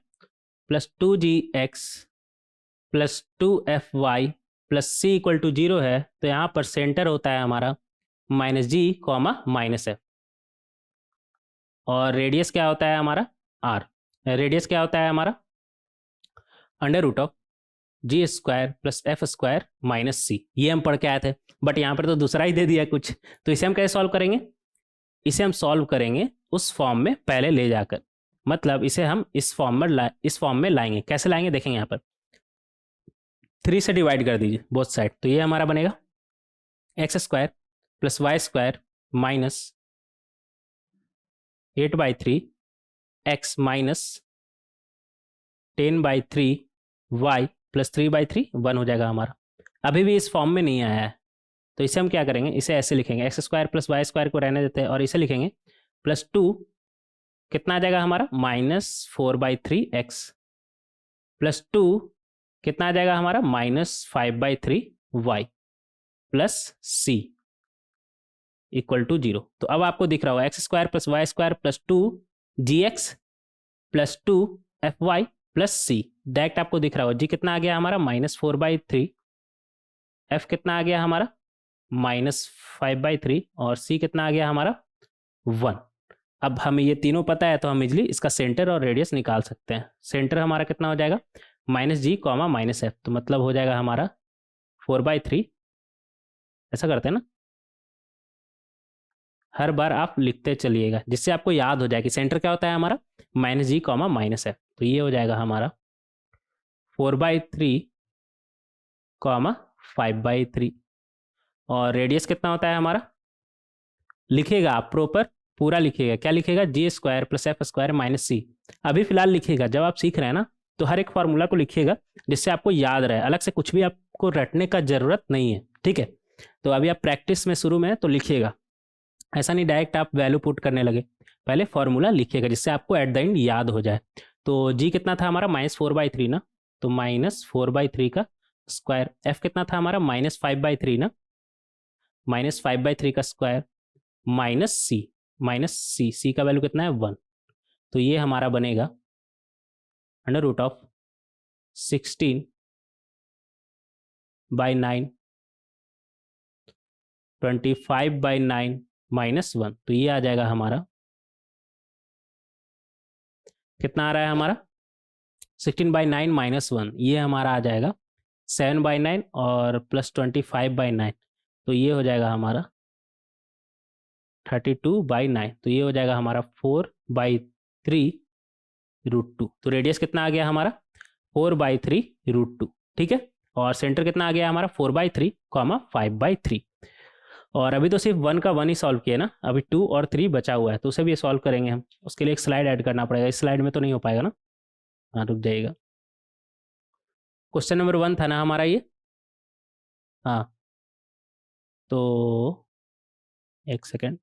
plus 2gx plus 2fy plus c equal to 0 है, तो यहाँ पर सेंटर होता है हमारा -g, -f। और रेडियस क्या होता है हमारा, r। रेडियस क्या होता है हमारा, √g² plus f² minus c। ये हम पढ़ के आए थे, बट यहाँ पर तो दूसरा ही दे दिया कुछ। तो इसे हम कैसे सॉल्व करेंगे, इसे हम सॉल्व करेंगे उस फॉर्म में पहले ले जाकर, मतलब इसे हम इस फॉर्म में लाएंगे। कैसे लाएंगे देखेंगे, यहाँ पर 3 से डिवाइड कर दीजिए बोथ साइड, तो ये हमारा बनेगा x² plus y² minus 8/3 x minus 10/3 y plus 3/3 1 हो जाएगा हमारा। अभी भी इस फॉर्म में नहीं आया है, तो इसे हम क्या करेंगे, इसे ऐसे लिखेंगे, x² प्लस y² को रहने देते हैं और इसे लिखेंगे प्लस 2 कितना आ जाएगा हमारा, -4/3x प्लस 2 कितना आ जाएगा हमारा, -5/3y plus c equal to 0। तो अब आपको दिख रहा होगा x² plus y² plus 2gx plus 2fy plus c। Direct आपको दिख रहा होगा g कितना आ गया हमारा, -4/3, f कितना आ गया हमारा, -5/3 और c कितना आ गया हमारा 1। अब हमें ये तीनों पता है, तो हम इजली इसका सेंटर और रेडियस निकाल सकते हैं। सेंटर हमारा कितना हो जाएगा, -g, -f, तो मतलब हो जाएगा हमारा 4/3। ऐसा करते हैं ना, हर बार आप लिखते चलिएगा जिससे आपको याद हो जाए कि सेंटर क्या होता है हमारा, -g, -f। तो ये हो जाएगा हमारा 4/3, 5/3। और रेडियस कितना होता है हमारा, लिखेगा आप प्रॉपर पूरा लिखिएगा। क्या लिखेगा, g² plus f² minus c। अभी फिलहाल लिखिएगा, जब आप सीख रहे हैं ना तो हर एक फार्मूला को लिखिएगा जिससे आपको याद रहे, अलग से कुछ भी आपको रटने का जरूरत नहीं है, ठीक है। तो अभी आप प्रैक्टिस में शुरू में है तो लिखिएगा, ऐसा नहीं डायरेक्ट आप वैल्यू पुट करने लगे, पहले फॉर्मूला लिखिएगा जिससे आपको एट द एंड याद हो जाए। तो g कितना था हमारा, -4/3 ना, तो -4/3 का स्क्वायर। f कितना था हमारा, -5/3 ना, -5/3 का स्क्वायर माइनस c का वैल्यू कितना है 1। तो ये हमारा बनेगा √16/9 25/9 -1। तो ये आ जाएगा हमारा, कितना आ रहा है हमारा, 16/9 -1, ये हमारा आ जाएगा 7/9 और प्लस 25/9, तो ये हो जाएगा हमारा 32/9। तो ये हो जाएगा हमारा 4/3√2। तो रेडियस कितना आ गया हमारा, 4/3√2, ठीक है। और सेंटर कितना आ गया हमारा, 4/3, 5/3। और अभी तो सिर्फ 1 का 1 ही सॉल्व किया ना, अभी 2 और 3 बचा हुआ है, तो उसे भी सॉल्व करेंगे हम। उसके लिए एक स्लाइड ऐड करना पड़ेगा, इस स्लाइड में तो नहीं हो पाएगा ना, हाँ रुक जाइएगा। क्वेश्चन नंबर 1 था ना हमारा ये, हाँ तो एक सेकेंड,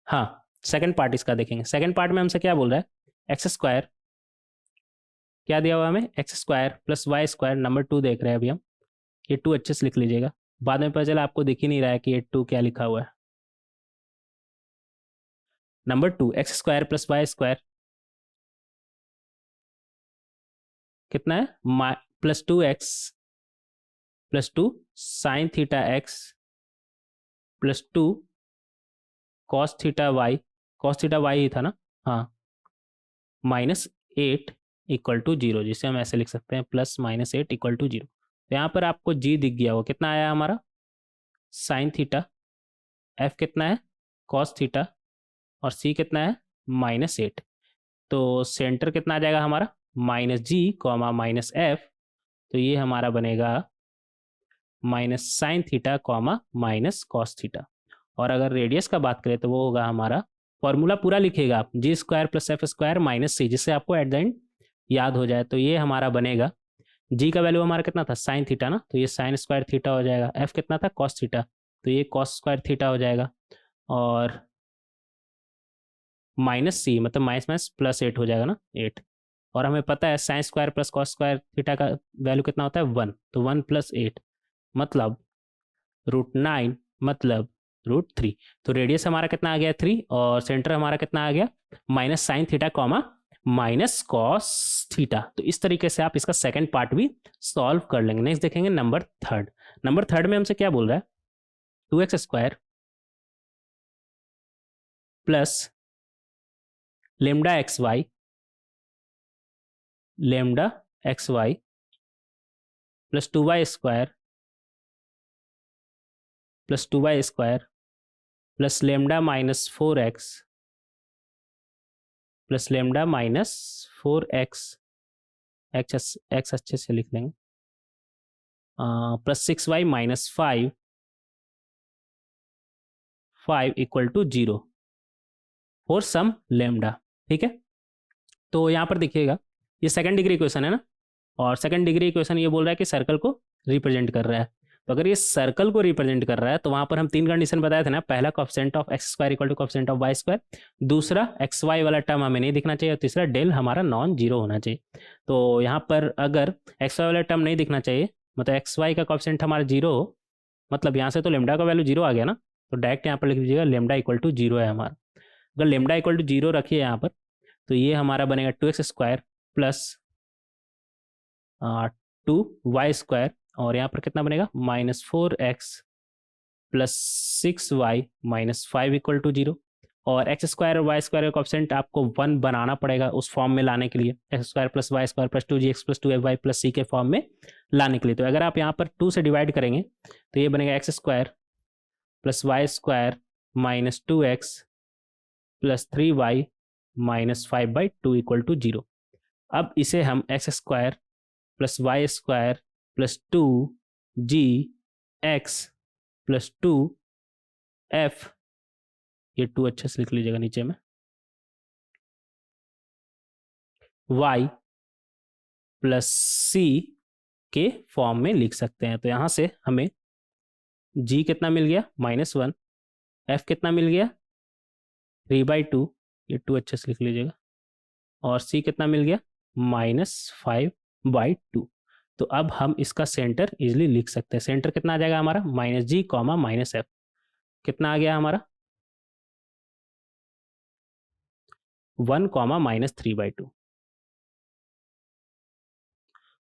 हाँ सेकंड पार्ट इसका देखेंगे। सेकंड पार्ट में हमसे क्या बोल रहा है, x², क्या दिया हुआ हमें, x² प्लस y², नंबर 2 देख रहे हैं अभी हम, ये 2 अच्छे से लिख लीजिएगा, बाद में पता चला आपको दिख ही नहीं रहा है कि ये 2 क्या लिखा हुआ है। नंबर 2 x² प्लस y² कितना है, +2x plus 2 sine theta x plus 2 cos theta y ही था ना, हाँ, -8 इक्वल टू 0, जिसे हम ऐसे लिख सकते हैं +-8 इक्वल टू 0। तो यहाँ पर आपको g दिख गया हो, कितना आया हमारा, साइन थीटा, f कितना है, कॉस थीटा, और c कितना है, -8। तो सेंटर कितना आ जाएगा हमारा, -g, -f। तो ये हमारा बनेगा -sin थीटा, -cos थीटा। और अगर रेडियस का बात करें तो वो होगा हमारा, फॉर्मूला पूरा लिखेगा आप, g² plus f² minus c, जिससे आपको एट द एंड याद हो जाए। तो ये हमारा बनेगा जी का वैल्यू हमारा कितना था, साइन थीटा ना, तो ये साइन स्क्वायर थीटा हो जाएगा। एफ कितना था, कॉस थीटा, तो ये कॉस स्क्वायर थीटा हो जाएगा। और माइनस सी मतलब माइनस माइनस प्लस 8 हो जाएगा ना, 8। और हमें पता है sine square plus cos square theta का वैल्यू कितना होता है, 1, तो 1 + 8 मतलब √9 मतलब √3। तो रेडियस हमारा कितना आ गया, 3, और सेंटर हमारा कितना आ गया, minus sine theta comma minus cos theta. तो इस तरीके से आप इसका सेकंड पार्ट भी सॉल्व कर लेंगे। नेक्स्ट देखेंगे नंबर थर्ड। नंबर थर्ड में हमसे क्या बोल रहा है, 2x² plus lambda X Y plus 2y² plus 2y² plus lambda minus 4x plus lambda minus 4x, X अच्छे से लिख लेंगे, plus 6y minus 5 equal to 0 for some lambda. ठीक है, तो यहाँ पर देखिएगा ये सेकंड डिग्री इक्वेशन है ना, और सेकंड डिग्री इक्वेशन ये बोल रहा है कि सर्कल को रिप्रेजेंट कर रहा है। तो अगर ये सर्कल को रिप्रेजेंट कर रहा है तो वहां पर हम 3 कंडीशन बताए थे ना, पहला coefficient of x² equal to coefficient of y², दूसरा xy वाला टर्म हमें नहीं दिखना चाहिए, और तीसरा डेल हमारा नॉन जीरो होना चाहिए। तो यहाँ पर अगर xy वाला टर्म नहीं दिखना चाहिए, मतलब xy का कोएफिशिएंट हमारा 0 हो, मतलब यहाँ से तो लेमडा का वैल्यू 0 आ गया ना, तो डायरेक्ट यहाँ पर लिख लीजिएगा लेमडा इक्वल टू 0 है हमारा। अगर लेमडा इक्वल टू 0 रखिए यहाँ पर, तो ये हमारा बनेगा 2x² प्लस 2y², और यहाँ पर कितना बनेगा, -4x plus 6y minus 5 equal to 0। और x² और y² का कोएफिशिएंट आपको 1 बनाना पड़ेगा उस फॉर्म में लाने के लिए, x² plus y² plus 2gx plus 2fy plus c के फॉर्म में लाने के लिए। तो अगर आप यहाँ पर 2 से डिवाइड करेंगे तो ये बनेगा x² plus y² minus 2x plus 3y minus 5/2 equal to 0। अब इसे हम x² plus y² plus 2gx plus 2f, ये 2 अच्छे से लिख लीजिएगा नीचे में, y प्लस c के फॉर्म में लिख सकते हैं। तो यहाँ से हमें g कितना मिल गया, -1, f कितना मिल गया 3/2, ये 2 अच्छे से लिख लीजिएगा, और c कितना मिल गया -5/2। तो अब हम इसका सेंटर इजिली लिख सकते हैं। सेंटर कितना आ जाएगा हमारा, -g, -f, कितना आ गया हमारा 1, -3/2।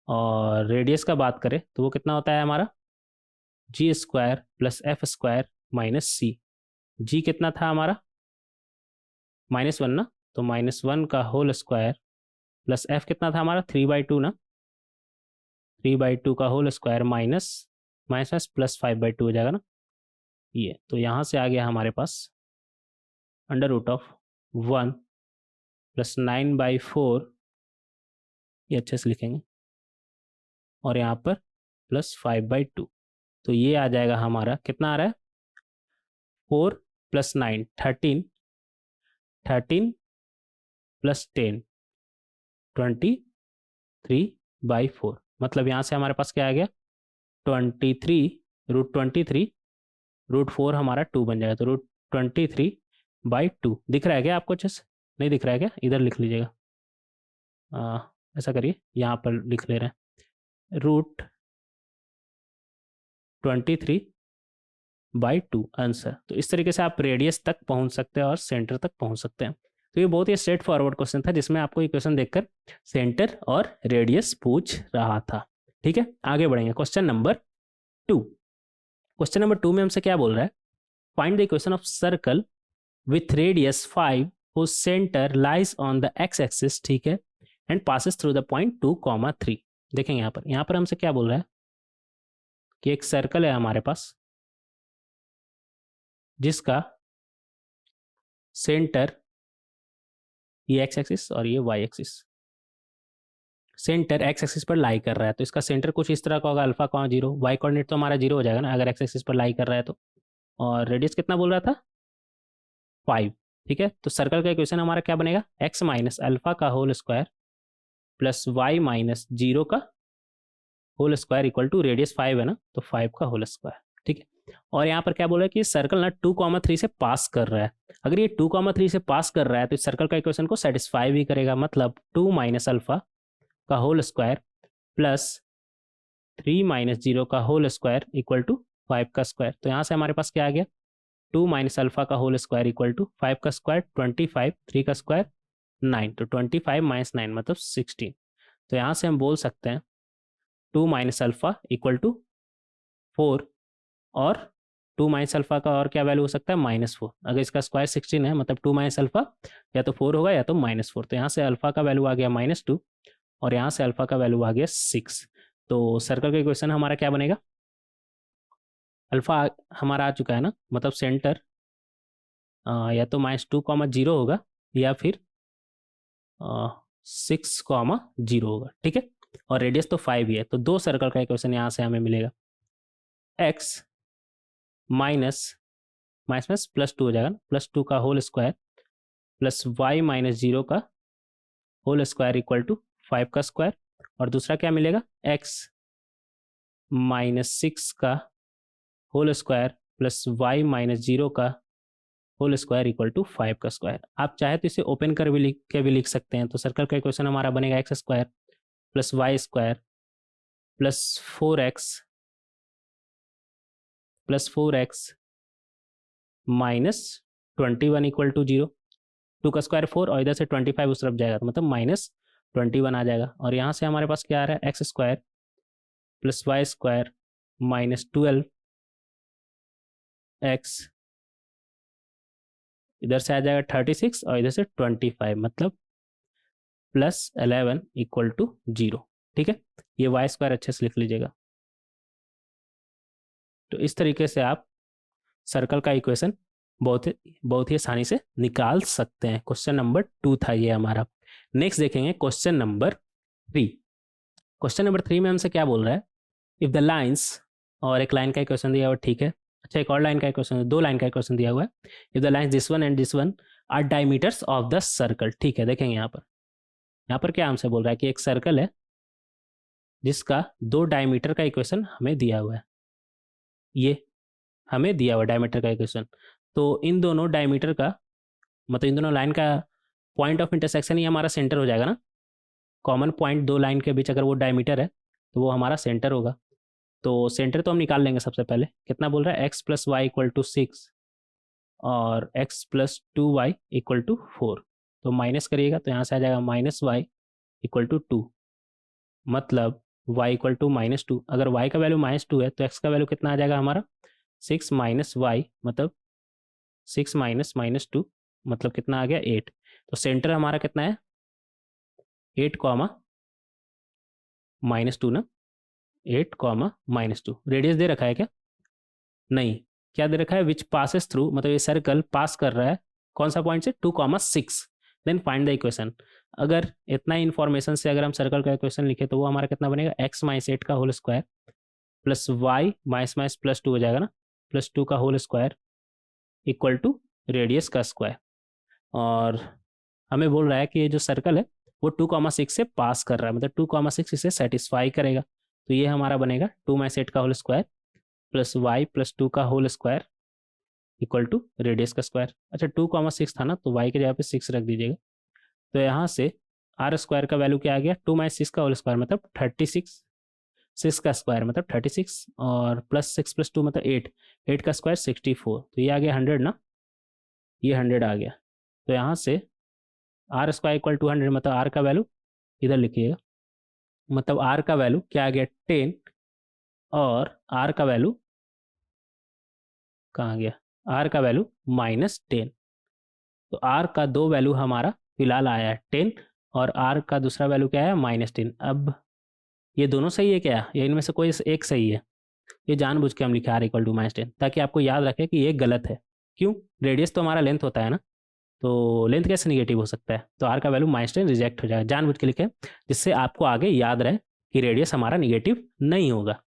और रेडियस का बात करें तो वो कितना होता है हमारा, g² plus f² minus c। g कितना था हमारा -1 ना, तो -1 का होल स्क्वायर प्लस f कितना था हमारा 3/2 ना, 3/2 का whole square minus minus plus 5/2 हो जाएगा ना ये। तो यहाँ से आ गया हमारे पास √1 प्लस 9/4, ये अच्छे से लिखेंगे, और यहाँ पर प्लस 5/2। तो ये आ जाएगा हमारा, कितना आ रहा है 4 प्लस 9 13, 13 प्लस 10 23/4। मतलब यहाँ से हमारे पास क्या आ गया 23, √23, √4 हमारा 2 बन जाएगा, तो √23/2 दिख रहा है क्या आपको अच्छे से, नहीं दिख रहा है क्या, इधर लिख लीजिएगा, ऐसा करिए यहाँ पर लिख ले रहे हैं √23/2 आंसर। तो इस तरीके से आप रेडियस तक पहुंच सकते हैं और सेंटर तक पहुंच सकते हैं। तो ये बहुत ही स्ट्रेट फॉरवर्ड क्वेश्चन था, जिसमें आपको ये क्वेश्चन देखकर सेंटर और रेडियस पूछ रहा था। ठीक है, आगे बढ़ेंगे क्वेश्चन नंबर 2। क्वेश्चन नंबर 2 में हमसे क्या बोल रहा है, find the equation of circle with radius 5 whose centre lies on the x axis, ठीक है, and passes through the point 2, 3। देखेंगे यहाँ पर हमसे क्या बोल रहा है कि एक सर्कल है हमारे पास जिसका सेंटर ये एक्स एक्सिस और ये Y axis, centre X axis पर लाई कर रहा है। तो इसका सेंटर कुछ इस तरह का होगा, अल्फा 0, वाई कोऑर्डिनेट तो हमारा 0 हो जाएगा ना अगर एक्स एक्सिस पर लाई कर रहा है तो। और रेडियस कितना बोल रहा था 5। ठीक है, तो सर्कल का इक्वेशन हमारा क्या बनेगा, x माइनस अल्फा का whole square plus y minus 0 का whole square equal to radius 5 है ना, तो 5 का होल स्क्वायर, ठीक है। और यहाँ पर क्या बोल रहा है कि सर्कल ना 2,3 से पास कर रहा है। अगर ये 2,3 से पास कर रहा है तो इस सर्कल का इक्वेशन को सेटिस्फाई भी करेगा, मतलब 2 माइनस अल्फा का होल स्क्वायर प्लस 3 माइनस 0 का होल स्क्वायर इक्वल टू 5 का स्क्वायर। तो यहाँ से हमारे पास क्या आ गया, 2 माइनस अल्फा का होल स्क्वायर इक्वल टू 5 का स्क्वायर 25, 3 का स्क्वायर 9, तो 25 माइनस 9 मतलब 16। तो यहाँ से हम बोल सकते हैं 2 माइनस अल्फा इक्वल टू 4, और 2 माइनस अल्फा का और क्या वैल्यू हो सकता है, -4। अगर इसका स्क्वायर 16 है मतलब 2 माइनस अल्फा या तो 4 होगा या तो -4। तो यहाँ से अल्फा का वैल्यू आ गया -2 और यहाँ से अल्फा का वैल्यू आ गया 6। तो सर्कल का इक्वेशन हमारा क्या बनेगा, अल्फा हमारा आ चुका है ना, मतलब सेंटर या तो -2,0 होगा या फिर 6,0 होगा, ठीक है। और रेडियस तो 5 ही है, तो दो सर्कल का इक्वेशन यहाँ से हमें मिलेगा, x माइनस माइनस प्लस 2 हो जाएगा ना, +2 का whole square plus y minus 0 का होल स्क्वायर इक्वल टू 5 का स्क्वायर। और दूसरा क्या मिलेगा, x -6 का whole square plus y minus 0 का होल स्क्वायर इक्वल टू 5 का स्क्वायर। आप चाहे तो इसे ओपन कर भी लिख सकते हैं। तो सर्कल का इक्वेशन हमारा बनेगा x square plus Y square plus 4x minus 21 equal to 0। 2 का स्क्वायर 4 और इधर से 25 उस तरफ जाएगा तो मतलब -21 आ जाएगा। और यहाँ से हमारे पास क्या आ रहा है, X square plus Y square minus 12x, इधर से आ जाएगा 36 और इधर से 25 मतलब +11 इक्वल टू 0, ठीक है। ये वाई स्क्वायर अच्छे से लिख लीजिएगा। तो इस तरीके से आप सर्कल का इक्वेशन बहुत ही आसानी से निकाल सकते हैं। क्वेश्चन नंबर 2 था ये हमारा। नेक्स्ट देखेंगे क्वेश्चन नंबर 3। क्वेश्चन नंबर 3 में हमसे क्या बोल रहा है, इफ द लाइन्स, और एक लाइन का इक्वेशन दिया हुआ, ठीक है। अच्छा, एक और लाइन का इक्वेशन, 2 लाइन का इक्वेशन दिया हुआ है। If the lines this one and this one are diameters of the circle, ठीक है। देखेंगे यहाँ पर क्या हमसे बोल रहा है कि एक सर्कल है जिसका 2 डायमीटर का इक्वेशन हमें दिया हुआ है। ये हमें दिया हुआ डायमीटर का इक्वेशन। तो इन दोनों डायमीटर का मतलब इन दोनों लाइन का पॉइंट ऑफ इंटरसेक्शन ही हमारा सेंटर हो जाएगा ना। कॉमन पॉइंट 2 लाइन के बीच अगर वो डायमीटर है तो वो हमारा सेंटर होगा। तो सेंटर तो हम निकाल लेंगे सबसे पहले। कितना बोल रहा है, x plus Y equal to 6 और x plus 2y equal to 4। तो माइनस करिएगा तो यहाँ से आ जाएगा -y इक्वल टू 2, मतलब y इक्वल टू -2। अगर y का वैल्यू -2 है तो x का वैल्यू कितना आ जाएगा हमारा, 6 माइनस वाई, मतलब 6 माइनस -2 मतलब कितना आ गया 8। तो सेंटर हमारा कितना है 8, -2 ना, 8, -2। रेडियस दे रखा है क्या, नहीं। क्या दे रखा है, विच पासेस थ्रू, मतलब ये सर्कल पास कर रहा है कौन सा पॉइंट से, 2,6। Then find the equation. अगर इतना इन्फॉर्मेशन से अगर हम सर्कल का इक्वेशन लिखे तो वो हमारा कितना बनेगा, x माइनस 8 का whole square plus Y minus +2 हो जाएगा ना, +2 का whole square equal to radius का स्क्वायर। और हमें बोल रहा है कि ये जो सर्कल है वो 2,6 से पास कर रहा है, मतलब 2,6 इसे सेटिस्फाई करेगा। तो ये हमारा बनेगा 2 माइनस 8 का whole square plus Y plus 2 का whole square equal to radius का स्क्वायर। अच्छा, 2,6 था ना तो वाई के जगह पे 6 रख दीजिएगा। तो यहाँ से आर स्क्वायर का वैल्यू क्या आ गया, 2 माइनस 6 का होल स्क्वायर मतलब 36, 6 का स्क्वायर मतलब 36 और +6 + 2 मतलब 8, 8 का स्क्वायर 64। तो ये आ गया 100 ना, ये 100 आ गया। तो यहाँ से आर स्क्वायर इक्वल टू 100 मतलब आर का वैल्यू इधर लिखिएगा, मतलब आर का वैल्यू क्या आ गया 10 और आर का वैल्यू कहाँ गया, आर का वैल्यू -10। तो आर का 2 वैल्यू हमारा फिलहाल आया है 10 और आर का दूसरा वैल्यू क्या है -10। अब ये दोनों सही है क्या, ये इनमें से कोई एक सही है। ये जानबूझ के हम लिखे आर इक्वल टू -10 ताकि आपको याद रखे कि ये गलत है। क्यों, रेडियस तो हमारा लेंथ होता है ना, तो लेंथ कैसे निगेटिव हो सकता है। तो आर का वैल्यू -10 रिजेक्ट हो जाएगा, जानबूझ के लिखे जिससे आपको आगे याद रहे कि रेडियस हमारा निगेटिव नहीं होगा।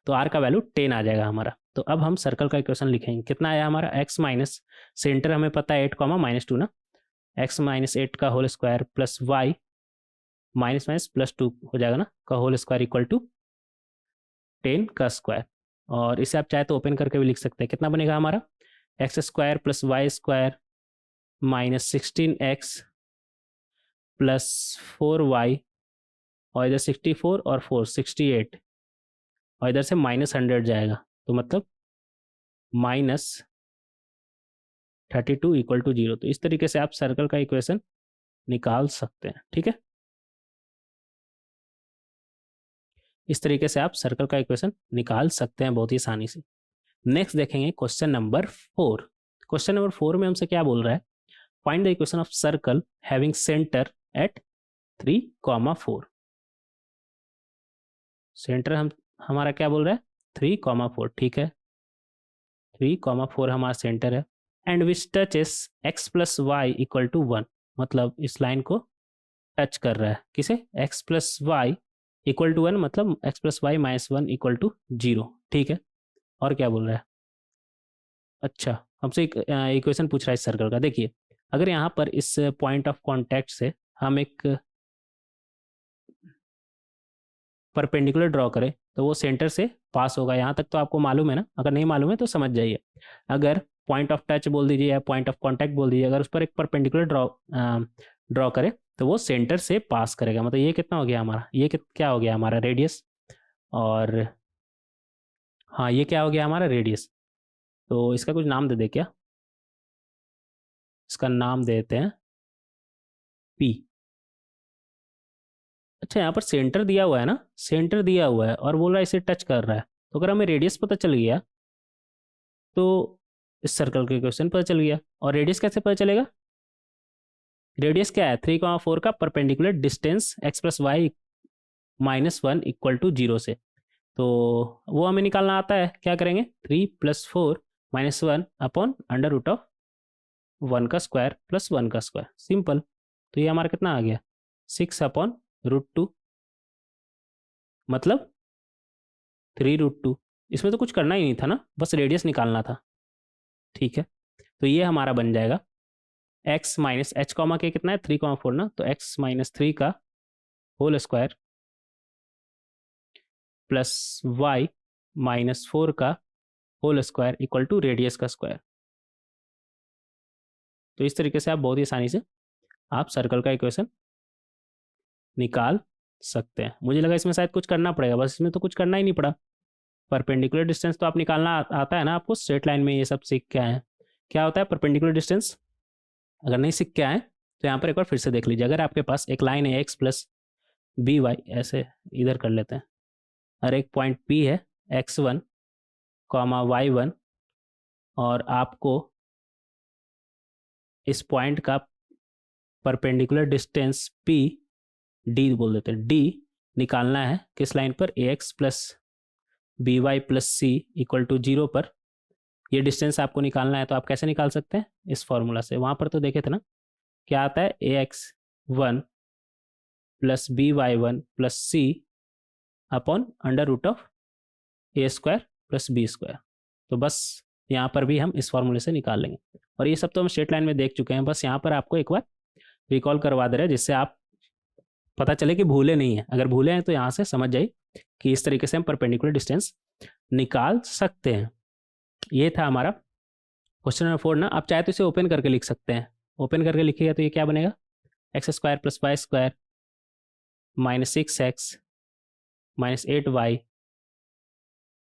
तो आर का वैल्यू 10 आ जाएगा हमारा। तो अब हम सर्कल का इक्वेशन लिखेंगे, कितना आया हमारा, x माइनस सेंटर हमें पता है 8, -2 ना, x माइनस 8 का whole square plus Y minus +2 हो जाएगा ना का होल स्क्वायर इक्वल टू 10 का स्क्वायर, और इसे आप चाहे तो ओपन करके भी लिख सकते हैं। कितना बनेगा हमारा, x square plus Y square minus 16x plus 4y, और इधर 64 और 4 68, और इधर से -100 जाएगा, तो मतलब -32 इक्वल टू 0। तो इस तरीके से आप सर्कल का इक्वेशन निकाल सकते हैं। ठीक है, इस तरीके से आप सर्कल का इक्वेशन निकाल सकते हैं बहुत ही आसानी से। नेक्स्ट देखेंगे क्वेश्चन नंबर 4। क्वेश्चन नंबर 4 में हमसे क्या बोल रहा है, find the equation of circle having centre at 3,4। Centre हमारा क्या बोल रहा है, 3,4। ठीक है, 3,4 हमारा सेंटर है, and which touches x plus Y equal to 1, मतलब इस लाइन को टच कर रहा है, किसे, x plus Y equal to 1, मतलब x plus Y minus 1 equal to 0। ठीक है, और क्या बोल रहा है, अच्छा हमसे एक इक्वेशन पूछ रहा है इस सर्कल का। देखिए, अगर यहाँ पर इस पॉइंट ऑफ कॉन्टैक्ट से हम एक परपेंडिकुलर ड्रॉ करें तो वो सेंटर से पास होगा। यहाँ तक तो आपको मालूम है ना, अगर नहीं मालूम है तो समझ जाइए। अगर पॉइंट ऑफ टच बोल दीजिए या पॉइंट ऑफ कॉन्टैक्ट बोल दीजिए, अगर उस पर एक परपेंडिकुलर ड्रॉ करे तो वो सेंटर से पास करेगा। मतलब ये कितना हो गया हमारा, ये क्या हो गया हमारा, रेडियस, और हाँ ये क्या हो गया हमारा, रेडियस। तो इसका कुछ नाम दे दे क्या, इसका नाम देते हैं पी। अच्छा, यहाँ पर सेंटर दिया हुआ है ना, सेंटर दिया हुआ है और बोल रहा है इसे टच कर रहा है, तो अगर हमें रेडियस पता चल गया तो इस सर्कल के क्वेश्चन पता चल गया। और रेडियस कैसे पता चलेगा, रेडियस क्या है, 3,4 का perpendicular distance x plus Y minus 1 equal to 0 से। तो वो हमें निकालना आता है, क्या करेंगे, 3 plus 4 minus 1 upon under root of 1 का स्क्वायर प्लस 1 का स्क्वायर, सिंपल। तो ये हमारा कितना आ गया, 6 अपॉन √2, मतलब 3√2। इसमें तो कुछ करना ही नहीं था ना, बस रेडियस निकालना था। ठीक है, तो ये हमारा बन जाएगा x माइनस एच कॉमा के कितना है, 3,4 ना, तो x माइनस 3 का whole square plus y minus 4 का whole square equal to radius का स्क्वायर। तो इस तरीके से आप बहुत ही आसानी से आप सर्कल का इक्वेशन निकाल सकते हैं। मुझे लगा इसमें शायद कुछ करना पड़ेगा, बस इसमें तो कुछ करना ही नहीं पड़ा। परपेंडिकुलर डिस्टेंस तो आप निकालना आता है ना आपको, स्ट्रेट लाइन में ये सब सीख के आए हैं, क्या होता है परपेंडिकुलर डिस्टेंस। अगर नहीं सीख के आए तो यहाँ पर एक बार फिर से देख लीजिए। अगर आपके पास एक लाइन है x प्लस बी वाई, ऐसे इधर कर लेते हैं, और एक पॉइंट P है x1 कॉमा y1, और आपको इस पॉइंट का परपेंडिकुलर डिस्टेंस P D बोल देते हैं, D निकालना है किस लाइन पर, ax plus B y plus C equal to 0 पर। ये डिस्टेंस आपको निकालना है, तो आप कैसे निकाल सकते हैं, इस फॉर्मूला से। वहाँ पर तो देखे थे ना, क्या आता है, ax1 plus B y one plus c upon under root of a square plus b square. तो बस यहाँ पर भी हम इस फॉर्मूले से निकाल लेंगे। और ये सब तो हम स्ट्रेट लाइन में देख चुके हैं, बस यहाँ पर आपको एक बार रिकॉल करवा दे रहे हैं, जिससे आप पता चले कि भूले नहीं है। अगर भूले हैं तो यहाँ से समझ जाइए कि इस तरीके से हम परपेंडिकुलर डिस्टेंस निकाल सकते हैं। ये था हमारा क्वेश्चन नंबर 4 ना। आप चाहे तो इसे ओपन करके लिख सकते हैं, ओपन करके लिखिएगा तो ये क्या बनेगा, x square plus Y square minus 6x minus 8y,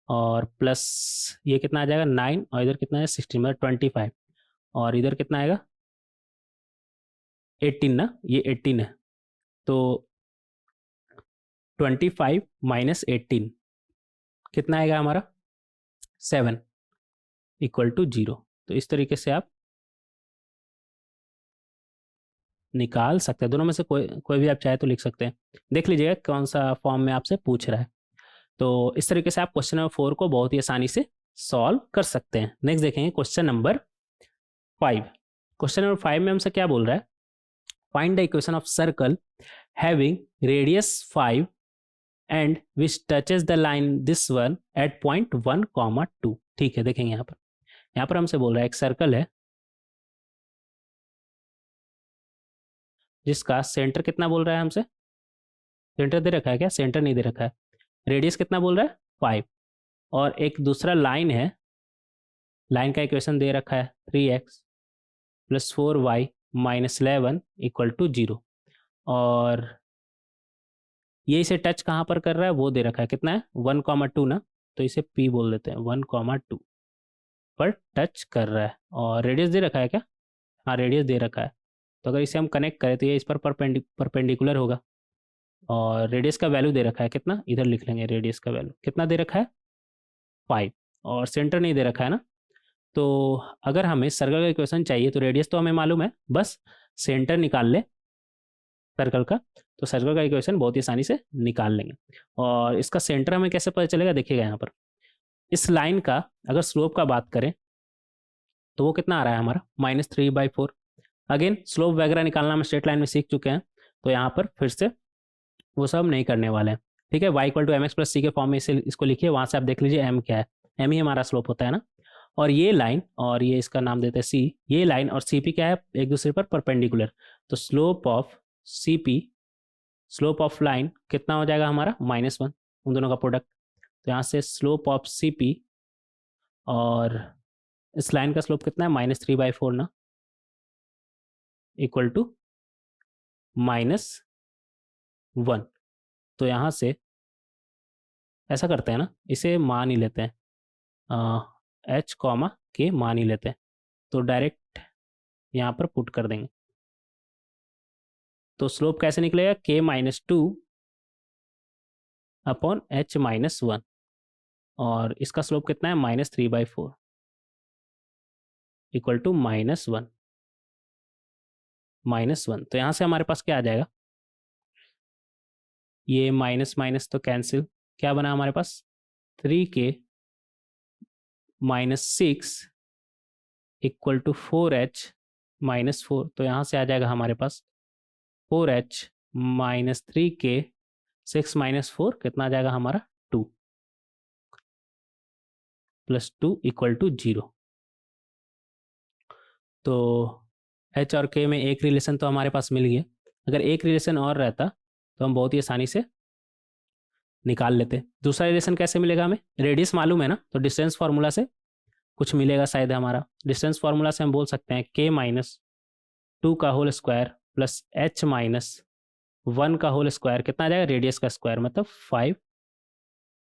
और प्लस ये कितना आ जाएगा 9, और इधर कितना है 16, मतलब 25, और इधर कितना आएगा 18 ना, ये 18 है। तो 25 माइनस 18 कितना आएगा हमारा 7 इक्वल टू 0। तो इस तरीके से आप निकाल सकते हैं। दोनों में से कोई भी आप चाहे तो लिख सकते हैं। देख लीजिएगा कौन सा फॉर्म में आपसे पूछ रहा है। तो इस तरीके से आप क्वेश्चन नंबर 4 को बहुत ही आसानी से सॉल्व कर सकते हैं। नेक्स्ट देखेंगे क्वेश्चन नंबर 5। क्वेश्चन नंबर 5 में हमसे क्या बोल रहा है, find the equation of circle having radius 5 and which touches the line this one at point 1,2। ठीक है, देखेंगे यहाँ पर हमसे बोल रहा है एक सर्कल है जिसका सेंटर कितना बोल रहा है हमसे, सेंटर दे रखा है क्या, सेंटर नहीं दे रखा है। रेडियस कितना बोल रहा है 5, और एक दूसरा लाइन है, लाइन का इक्वेशन दे रखा है 3x plus 4y minus 11 equal to 0, और ये इसे टच कहाँ पर कर रहा है वो दे रखा है, कितना है 1,2 ना, तो इसे p बोल देते हैं, 1,2 पर टच कर रहा है। और रेडियस दे रखा है क्या, हाँ रेडियस दे रखा है, तो अगर इसे हम कनेक्ट करें तो ये इस पर परपेंडिकुलर होगा। और रेडियस का वैल्यू दे रखा है कितना, इधर लिख लेंगे, रेडियस का वैल्यू कितना दे रखा है 5, और सेंटर नहीं दे रखा है ना। तो अगर हमें सर्कल का इक्वेशन चाहिए तो रेडियस तो हमें मालूम है, बस सेंटर निकाल ले सर्कल का, तो सर्कल का इक्वेशन बहुत ही आसानी से निकाल लेंगे। और इसका सेंटर हमें कैसे पता चलेगा, देखिएगा यहाँ पर इस लाइन का अगर स्लोप का बात करें तो वो कितना आ रहा है हमारा -3/4। अगेन स्लोप वगैरह निकालना हम स्ट्रेट लाइन में सीख चुके हैं, तो यहाँ पर फिर से वो सब नहीं करने वाले हैं। ठीक है, y equal to M X plus C के फॉर्म में इसे इसको लिखिए, वहाँ से आप देख लीजिए m क्या है, m ही हमारा स्लोप होता है ना। और ये लाइन और ये इसका नाम देते हैं c, ये लाइन और cp क्या है, एक दूसरे पर परपेंडिकुलर, तो slope of cp, slope of line कितना हो जाएगा हमारा -1, उन दोनों का प्रोडक्ट। तो यहाँ से स्लोप ऑफ cp और इस लाइन का स्लोप कितना है -3/4 ना, इक्वल टू -1। तो यहाँ से ऐसा करते हैं ना, इसे मान ही लेते हैं, h कॉमा के मान ही लेते हैं, तो डायरेक्ट यहाँ पर पुट कर देंगे। तो स्लोप कैसे निकलेगा, k-2 अपॉन h-1, और इसका स्लोप कितना है -3/4 इक्वल टू -1। तो यहाँ से हमारे पास क्या आ जाएगा, ये माइनस माइनस तो कैंसिल, क्या बना हमारे पास 3k -6 इक्वल टू 4h -4। तो यहाँ से आ जाएगा हमारे पास 4h -3k 6 -4 कितना आ जाएगा हमारा 2 प्लस 2 इक्वल टू 0। तो h और k में एक रिलेशन तो हमारे पास मिल गया, अगर एक रिलेशन और रहता तो हम बहुत ही आसानी से निकाल लेते। दूसरा रिलेशन कैसे मिलेगा, हमें रेडियस मालूम है ना, तो डिस्टेंस फार्मूला से कुछ मिलेगा शायद हमारा। डिस्टेंस फार्मूला से हम बोल सकते हैं k-2 का होल स्क्वायर प्लस h-1 का होल स्क्वायर कितना आ जाएगा, रेडियस का स्क्वायर मतलब 5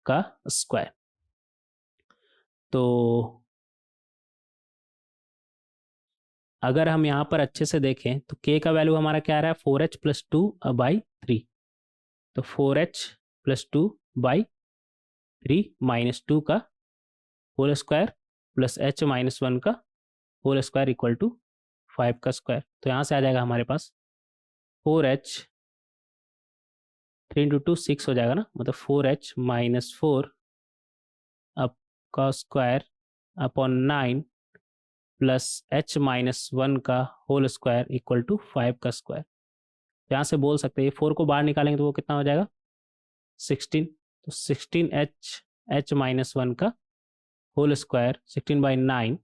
का स्क्वायर। तो अगर हम यहाँ पर अच्छे से देखें तो k का वैल्यू हमारा क्या आ रहा है 4h प्लस 2/3, तो 4h प्लस 2/3 -2 का होल स्क्वायर प्लस h-1 का होल स्क्वायर इक्वल टू 5 का स्क्वायर। तो यहाँ से आ जाएगा हमारे पास 4h 3 × 2 6 हो जाएगा ना, मतलब 4h -4 अप का स्क्वायर अपॉन 9 प्लस h-1 का होल स्क्वायर इक्वल टू 5 का स्क्वायर। यहाँ से बोल सकते हैं 4 को बाहर निकालेंगे तो वो कितना हो जाएगा 16, तो 16h h-1 का होल स्क्वायर 16/9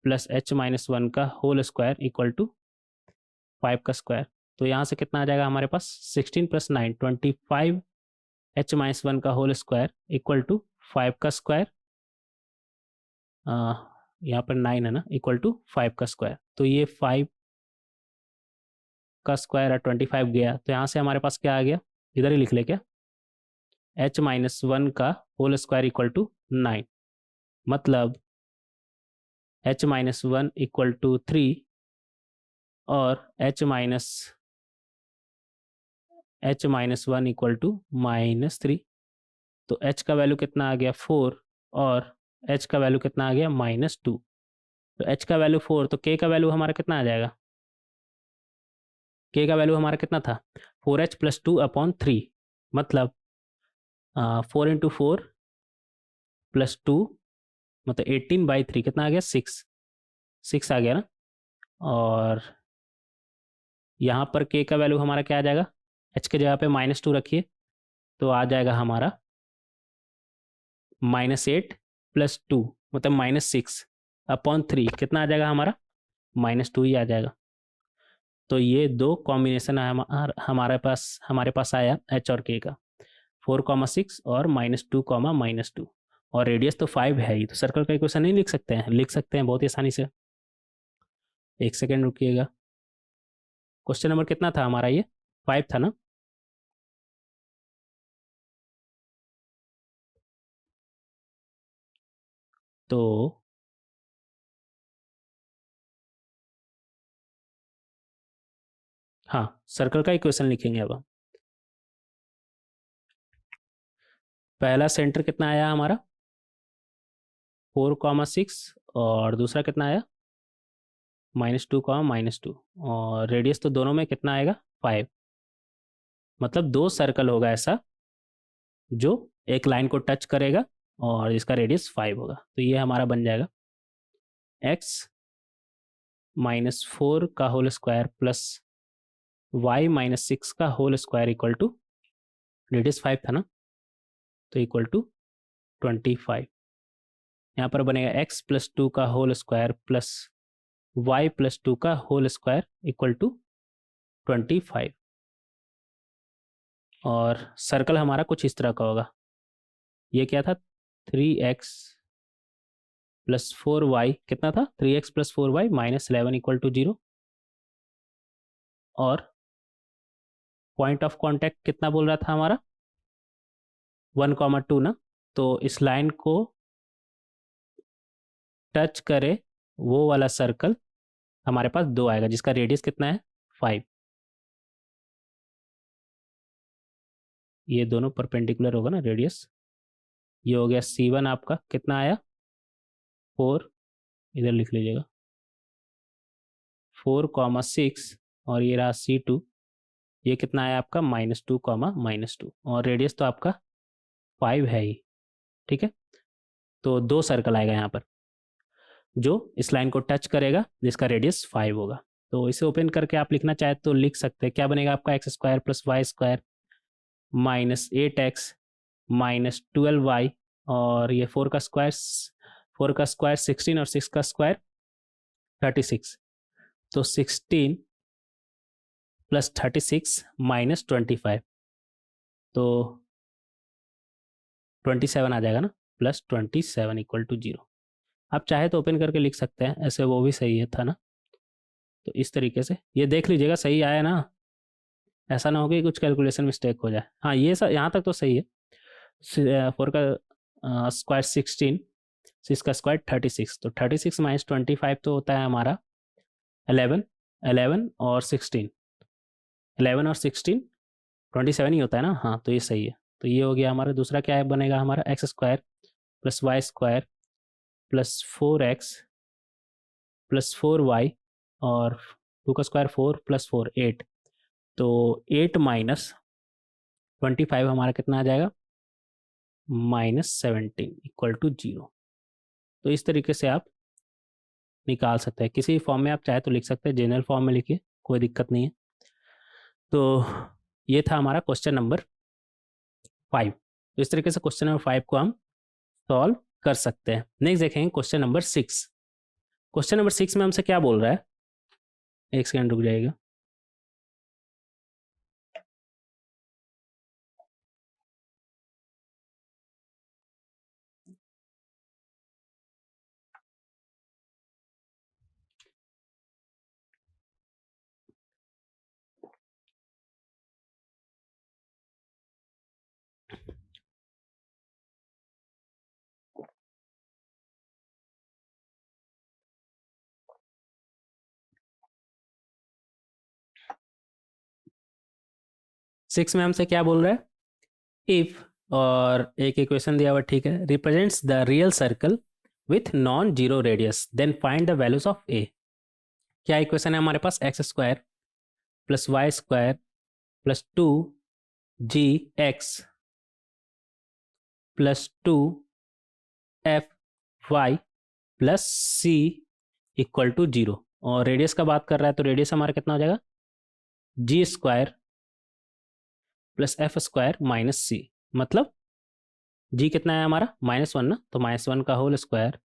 प्लस h-1 का होल स्क्वायर इक्वल टू 5 का स्क्वायर। तो यहाँ से कितना आ जाएगा हमारे पास 16 + 9 25 h-1 का होल स्क्वायर इक्वल टू 5 का स्क्वायर, यहाँ पर 9 है ना, इक्वल टू 5 का स्क्वायर। तो ये 5 का स्क्वायर 25 गया, तो यहाँ से हमारे पास क्या आ गया, इधर ही लिख ले क्या, h-1 का होल स्क्वायर इक्वल टू 9, मतलब h-1 इक्वल टू 3 और h-1 इक्वल टू -3। तो h का वैल्यू कितना आ गया 4 और h का वैल्यू कितना आ गया -2। तो h का वैल्यू 4, तो k का वैल्यू हमारा कितना आ जाएगा, k का वैल्यू हमारा कितना था 4h + 2/3, मतलब 4 × 4 + 2 मतलब 18/3 कितना आ गया 6 आ गया ना। और यहाँ पर k का वैल्यू हमारा क्या आ जाएगा, h के जगह पे -2 रखिए तो आ जाएगा हमारा -8 + 2 मतलब -6/3 कितना आ जाएगा हमारा -2 ही आ जाएगा। तो ये दो कॉम्बिनेशन हमारे पास आया h और k का। 4,6 और -2, और रेडियस तो 5 है ही, तो सर्कल का इक्वेशन नहीं लिख सकते हैं? लिख सकते हैं बहुत ही आसानी से। एक सेकेंड रुकिएगा। क्वेश्चन नंबर कितना था हमारा? ये 5 था ना? तो हाँ, सर्कल का इक्वेशन लिखेंगे अब हम। पहला सेंटर कितना आया हमारा? 4,6, और दूसरा कितना आया? -2, और रेडियस तो दोनों में कितना आएगा? 5। मतलब 2 सर्कल होगा ऐसा जो एक लाइन को टच करेगा और इसका रेडियस 5 होगा। तो ये हमारा बन जाएगा x -4 का होल स्क्वायर प्लस y -6 का whole square equal to, radius 5 था ना, तो इक्वल टू 25। यहाँ पर बनेगा x +2 का होल स्क्वायर प्लस y +2 का होल स्क्वायर इक्वल टू 25। और सर्कल हमारा कुछ इस तरह का होगा। ये क्या था? 3x + 4y कितना था? 3x + 4y -11 equal to 0। और पॉइंट ऑफ कांटेक्ट कितना बोल रहा था हमारा? 1,2 ना। तो इस लाइन को टच करे वो वाला सर्कल हमारे पास 2 आएगा, जिसका रेडियस कितना है? 5। ये दोनों परपेंडिकुलर होगा ना रेडियस। ये हो गया C1 आपका, कितना आया? 4, इधर लिख लीजिएगा, 4,6, और ये रहा C2, ये कितना आया आपका? -2, और रेडियस तो आपका 5 है ही। ठीक है, तो 2 सर्कल आएगा यहाँ पर जो इस लाइन को टच करेगा, जिसका रेडियस 5 होगा। तो इसे ओपन करके आप लिखना चाहे तो लिख सकते हैं। क्या बनेगा आपका? x² + y² -8x -12y, और ये 4 का स्क्वायर 16, और 6 का स्क्वायर 36। तो 16 + 36 -25, तो 27 आ जाएगा ना, +27 इक्वल टू 0। आप चाहे तो ओपन करके लिख सकते हैं, ऐसे वो भी सही है था ना। तो इस तरीके से ये देख लीजिएगा सही आया ना, ऐसा ना हो कि कुछ कैलकुलेशन मिस्टेक हो जाए। हाँ, ये सब यहाँ तक तो सही है। 4 का स्क्वायर 16, 6 का स्क्वायर 36, तो 36 -25 तो होता है हमारा 11, 11 और 16, 11 और 16 27 ही होता है ना। हाँ, तो ये सही है। तो ये हो गया हमारा। दूसरा क्या है बनेगा हमारा? x² + y² + 4x + 4y, और 2 का स्क्वायर 4 + 4 8, तो 8 - 25 हमारा कितना आ जाएगा? -17 इक्वल टू 0। तो इस तरीके से आप निकाल सकते हैं। किसी फॉर्म में आप चाहे तो लिख सकते हैं, जनरल फॉर्म में लिखिए, कोई दिक्कत नहीं है। तो ये था हमारा क्वेश्चन नंबर 5। तो इस तरीके से क्वेश्चन नंबर 5 को हम सॉल्व कर सकते हैं। नेक्स्ट देखेंगे क्वेश्चन नंबर 6। क्वेश्चन नंबर 6 में हमसे क्या बोल रहा है? एक सेकंड रुक जाइएगा। सिक्स में हमसे क्या बोल रहा है? इफ, और एक इक्वेशन दिया हुआ, ठीक है, represents the real circle with non zero radius, then find the values of A. क्या इक्वेशन है हमारे पास? x² + y² + 2gx + 2fy + c equal to 0। और रेडियस का बात कर रहा है, तो रेडियस हमारा कितना हो जाएगा? g² + f² - c। मतलब g कितना है हमारा? -1 ना, तो -1 का होल स्क्वायर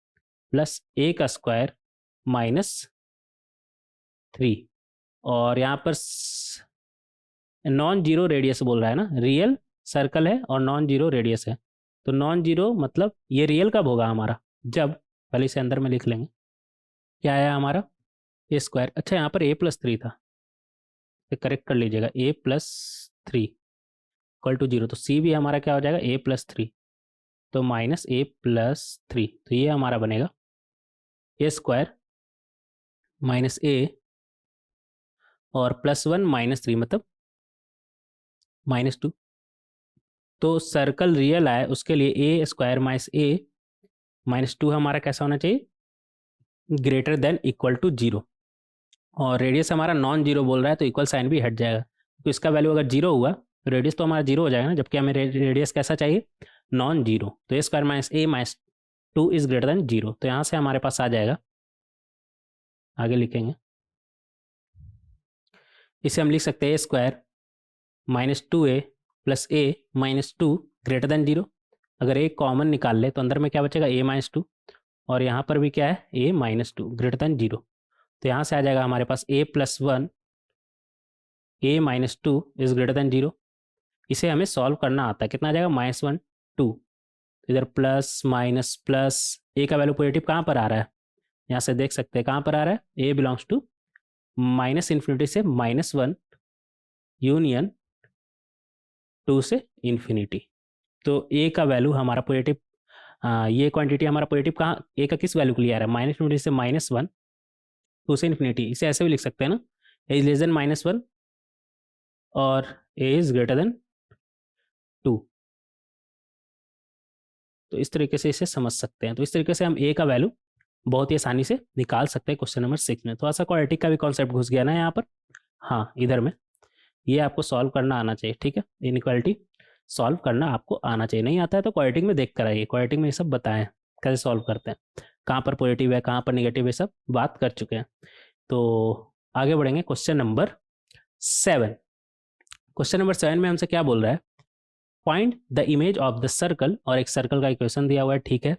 प्लस a का स्क्वायर -3। और यहाँ पर नॉन जीरो रेडियस बोल रहा है ना, रियल सर्कल है और नॉन जीरो रेडियस है, तो नॉन जीरो मतलब ये रियल कब होगा हमारा, जब, पहले इसे अंदर में लिख लेंगे, क्या आया हमारा ए स्क्वायर। अच्छा यहाँ पर a+3 था, तो करेक्ट कर लीजिएगा, a+3 इक्वल टू जीरो, तो सी भी हमारा क्या हो जाएगा a+3, तो -a+3, तो ये हमारा बनेगा ए स्क्वायर माइनस ए और +1 -3 मतलब -2। तो सर्कल रियल आए उसके लिए ए स्क्वायर माइनस ए -2 हमारा कैसा होना चाहिए, greater than equal to zero. और रेडियस हमारा नॉन जीरो बोल रहा है, तो इक्वल साइन भी हट जाएगा, तो इसका वैल्यू अगर जीरो हुआ तो रेडियस तो हमारा जीरो हो जाएगा ना, जबकि हमें रेडियस कैसा चाहिए, नॉन जीरो। तो A square minus A -2 is greater than zero, तो यहाँ से हमारे पास आ जाएगा, आगे लिखेंगे, इसे हम लिख सकते हैं ए स्क्वायर -2a प्लस ए -2 ग्रेटर देन जीरो। अगर ए कॉमन निकाल ले तो अंदर में क्या बचेगा a-2, और यहाँ पर भी क्या है a-2 ग्रेटर देन जीरो, तो यहाँ से आ जाएगा हमारे पास a+1 a-2 is greater than zero. इसे हमें सॉल्व करना आता है, कितना आ जाएगा -1 2, इधर प्लस माइनस प्लस, ए का वैल्यू पॉजिटिव कहाँ पर आ रहा है, यहाँ से देख सकते हैं कहाँ पर आ रहा है, ए बिलोंग्स टू -∞ से -1 यूनियन 2 से इन्फिनिटी। तो ए का वैल्यू हमारा पॉजिटिव, ये क्वांटिटी हमारा पॉजिटिव कहाँ, ए का किस वैल्यू के लिए आ रहा है, -∞ से -1 2 से इन्फिनिटी। इसे ऐसे भी लिख सकते हैं ना, ए इज लेस देन -1 और ए इज ग्रेटर देन 2, तो इस तरीके से इसे समझ सकते हैं। तो इस तरीके से हम ए का वैल्यू बहुत ही आसानी से निकाल सकते हैं क्वेश्चन नंबर 6 में। थोड़ा सा क्वाड्रेटिक का भी कॉन्सेप्ट घुस गया ना यहाँ पर, हाँ इधर में, ये आपको सॉल्व करना आना चाहिए, ठीक है, इनइक्वालिटी सॉल्व करना आपको आना चाहिए, नहीं आता है तो क्वाड्रेटिक में देख कर आइए, क्वाड्रेटिक में ये सब बताएं कैसे सॉल्व करते हैं, कहाँ पर पॉजिटिव है कहाँ पर निगेटिव है, सब बात कर चुके हैं। तो आगे बढ़ेंगे क्वेश्चन नंबर 7। क्वेश्चन नंबर 7 में हमसे क्या बोल रहा है, find the image of the circle, और एक सर्कल का इक्वेशन दिया हुआ है, ठीक है,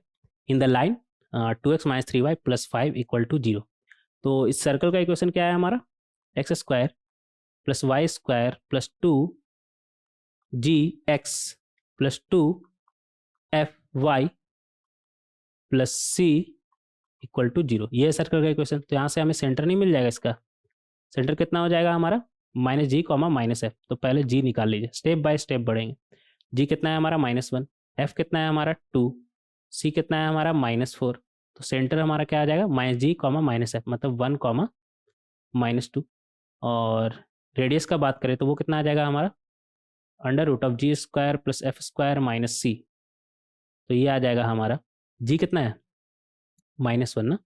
in the line 2x - 3y + 5 = 0। तो इस सर्कल का इक्वेशन क्या है हमारा, x² + y² + 2gx + 2fy + c = 0, ये है सर्कल का इक्वेशन। तो यहाँ से हमें सेंटर नहीं मिल जाएगा, इसका सेंटर कितना हो जाएगा हमारा -g, -f। तो पहले g निकाल लीजिए, स्टेप बाय स्टेप बढ़ेंगे। g कितना है हमारा -1, f कितना है हमारा 2, c कितना है हमारा -4, तो सेंटर हमारा क्या आ जाएगा -g, -f मतलब 1, -2। और रेडियस का बात करें तो वो कितना आ जाएगा हमारा √g² + f² - c, तो ये आ जाएगा हमारा, g कितना है -1 ना,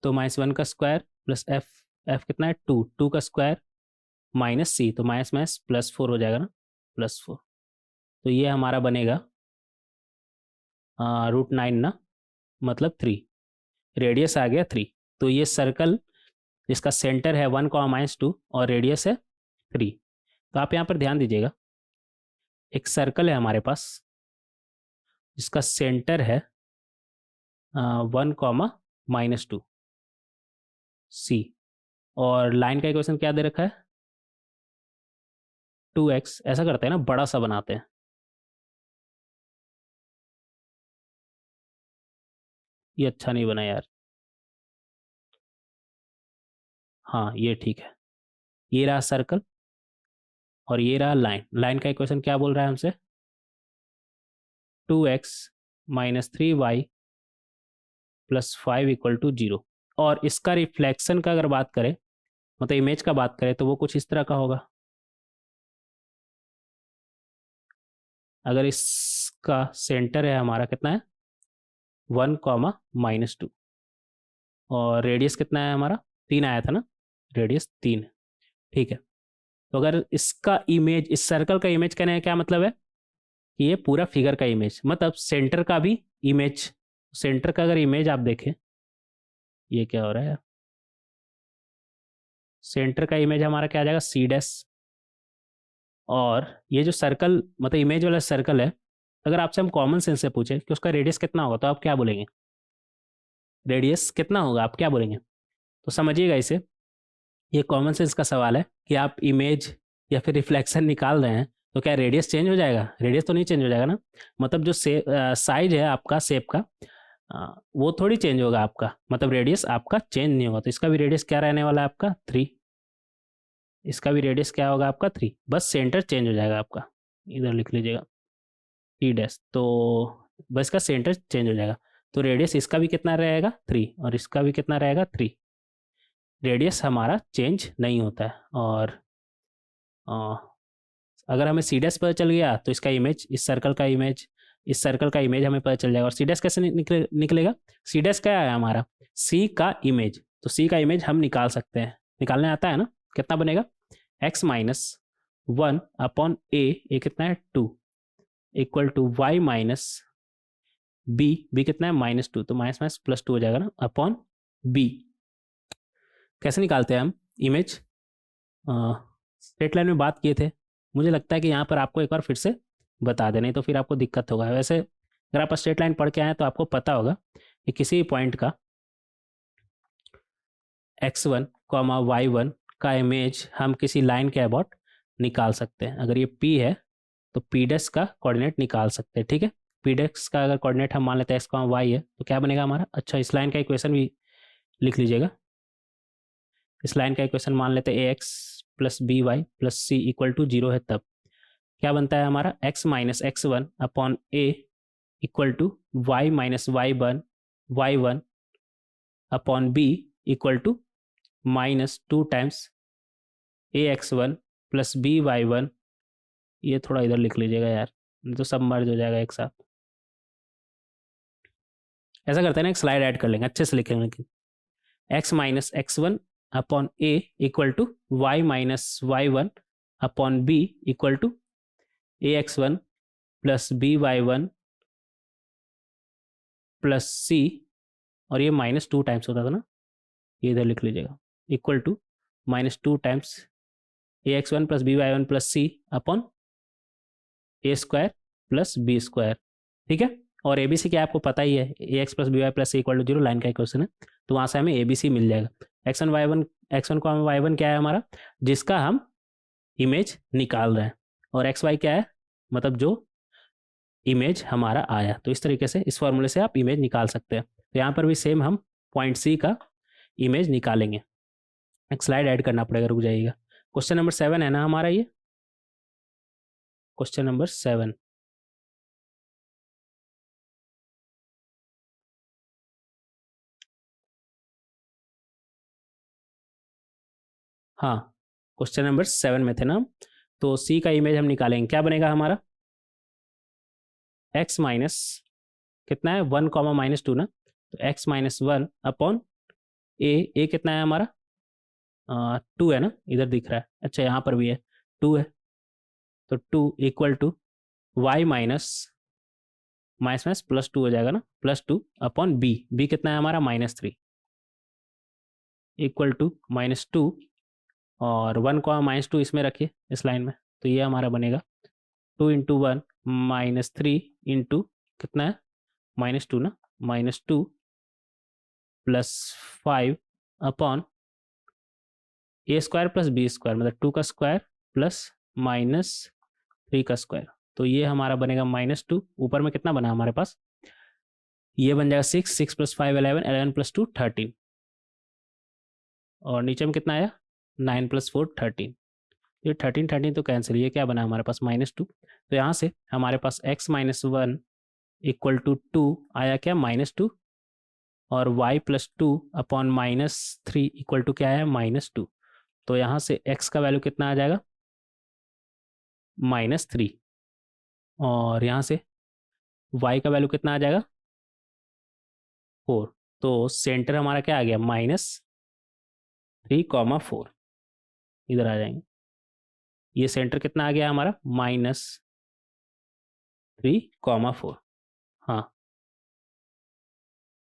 तो -1 का स्क्वायर प्लस f कितना है 2, 2 का स्क्वायर माइनस c, तो +4 हो जाएगा ना, +4। तो ये हमारा बनेगा √9 ना, मतलब 3, रेडियस आ गया 3। तो ये सर्कल जिसका सेंटर है 1, -2 और रेडियस है 3। तो आप यहाँ पर ध्यान दीजिएगा, एक सर्कल है हमारे पास जिसका सेंटर है 1, -2 c, और लाइन का इक्वेशन क्या दे रखा है 2x। ऐसा करते हैं ना, बड़ा सा बनाते हैं, ये अच्छा नहीं बना यार, हाँ ये ठीक है, ये रहा सर्कल और ये रहा लाइन। लाइन का इक्वेशन क्या बोल रहा है हमसे 2x - 3y + 5 = 0। और इसका रिफ्लेक्शन का अगर बात करें, मतलब इमेज का बात करें, तो वो कुछ इस तरह का होगा। अगर इसका सेंटर है हमारा कितना है 1, -2 और रेडियस कितना है हमारा 3 आया था ना, रेडियस 3 है, ठीक है। तो अगर इसका इमेज, इस सर्कल का इमेज कहने का क्या मतलब है कि ये पूरा फिगर का इमेज, मतलब सेंटर का भी इमेज, सेंटर का अगर इमेज आप देखें, ये क्या हो रहा है, सेंटर का इमेज हमारा क्या आ जाएगा c'। और ये जो सर्कल मतलब इमेज वाला सर्कल है, अगर आपसे हम कॉमन सेंस से पूछे कि उसका रेडियस कितना होगा, तो आप क्या बोलेंगे, रेडियस कितना होगा आप क्या बोलेंगे। तो समझिएगा इसे, ये कॉमन सेंस का सवाल है कि आप इमेज या फिर रिफ्लेक्शन निकाल रहे हैं, तो क्या रेडियस चेंज हो जाएगा? रेडियस तो नहीं चेंज हो जाएगा ना, मतलब जो साइज है आपका शेप का वो थोड़ी चेंज होगा आपका, मतलब रेडियस आपका चेंज नहीं होगा। तो इसका भी रेडियस क्या रहने वाला है आपका 3, इसका भी रेडियस क्या होगा आपका 3, बस सेंटर चेंज हो जाएगा आपका, इधर लिख लीजिएगा ई डैश, तो बस इसका सेंटर चेंज हो जाएगा। तो रेडियस इसका भी कितना रहेगा 3 और इसका भी कितना रहेगा 3, रेडियस हमारा चेंज नहीं होता है। और अगर हमें सी डैश पता चल गया तो इसका इमेज, इस सर्कल का इमेज, इस सर्कल का इमेज हमें पता चल जाएगा। और सी डैश कैसे निकलेगा? सी डैश क्या है हमारा? सी का इमेज, तो सी का इमेज हम निकाल सकते हैं, निकालने आता है ना। कितना बनेगा? एक्स माइनस 1 अपॉन ए कितना है 2, equal to y minus b कितना है -2, तो माइनस माइनस +2 हो जाएगा ना, अपॉन बी। कैसे निकालते हैं हम इमेज? स्ट्रेट लाइन में बात किए थे, मुझे लगता है कि यहाँ पर आपको एक बार फिर से बता दें, नहीं तो फिर आपको दिक्कत होगा। वैसे अगर आप स्ट्रेट लाइन पढ़ के आए तो आपको पता होगा कि किसी पॉइंट का x1, y1 का इमेज हम किसी लाइन के अबाउट निकाल सकते हैं। अगर ये p है तो p डैश का कोऑर्डिनेट निकाल सकते हैं, ठीक है। p डैश का अगर कोऑर्डिनेट हम मान लेते हैं x, y है, तो क्या बनेगा हमारा? अच्छा, इस लाइन का इक्वेशन भी लिख लीजिएगा। इस लाइन का इक्वेशन मान लेते हैं ax plus B y plus C equal to 0 है, तब क्या बनता है हमारा? x minus x1 upon a equal to y minus y1 upon b equal to -2 times ax1 plus by1। ये थोड़ा इधर लिख लीजिएगा यार, तो सब मर्ज हो जाएगा एक साथ। ऐसा करते हैं ना, एक स्लाइड ऐड कर लेंगे, अच्छे से लिखेंगे। x minus x1 upon a equal to y minus y1 upon b equal to ax1 plus by1 plus c, और ये -2 टाइम्स होता था ना, ये इधर लिख लीजिएगा, equal to -2 times ax1 plus by1 plus c upon a square plus b square, ठीक है। और एबीसी क्या आपको पता ही है, ax plus B y plus C equal to 0 line का इक्वेशन है, तो वहाँ से हमें एबीसी मिल जाएगा। x1 को y1 क्या है हमारा? जिसका हम इमेज निकाल रहे हैं, और xy क्या है? मतलब जो इमेज हमारा आया। तो इस तरीके से, इस फॉर्मूले से आप इमेज निकाल सकते हैं। तो यहाँ पर भी सेम हम पॉइंट सी का इमेज निकालेंगे। एक स्लाइड ऐड करना पड़ेगा, रुक जाइएगा। क्वेश्चन नंबर 7 है ना हमारा ये, क्वेश्चन नंबर 7। हाँ, क्वेश्चन नंबर 7 में थे ना। तो सी का इमेज हम निकालेंगे, क्या बनेगा हमारा? x माइनस कितना है 1 कॉमा -2 ना, तो x माइनस 1 अपॉन ए कितना है हमारा? 2 है ना, इधर दिख रहा है। अच्छा, यहाँ पर भी है 2 है, तो 2 equal to y minus minus minus +2 हो जाएगा ना, +2 अपॉन बी कितना है हमारा? -3 इक्वल टू -2, और 1 को -2 इसमें रखिए इस लाइन में, तो ये हमारा बनेगा 2 इंटू 1 -3 इंटू कितना है? -2 ना, -2 plus 5 upon A square plus b square, मतलब 2 का स्क्वायर प्लस -3 का स्क्वायर। तो ये हमारा बनेगा -2, ऊपर में कितना बना हमारे पास? ये बन जाएगा 6 प्लस 5 11, 11 प्लस 2 13, और नीचे में कितना आया? 9 प्लस 4 13। ये 13 तो कैंसिल, ये क्या बना हमारे पास? -2। तो यहाँ से हमारे पास x माइनस 1 इक्वल टू 2 आया, क्या? -2, और y प्लस 2 अपॉन -3 इक्वल टू क्या है? -2। तो यहाँ से x का वैल्यू कितना आ जाएगा? -3, और यहाँ से y का वैल्यू कितना आ जाएगा? 4। तो सेंटर हमारा क्या आ गया? -3, 4 इधर आ जाएंगे। ये सेंटर कितना आ गया हमारा? -3, 4। हाँ,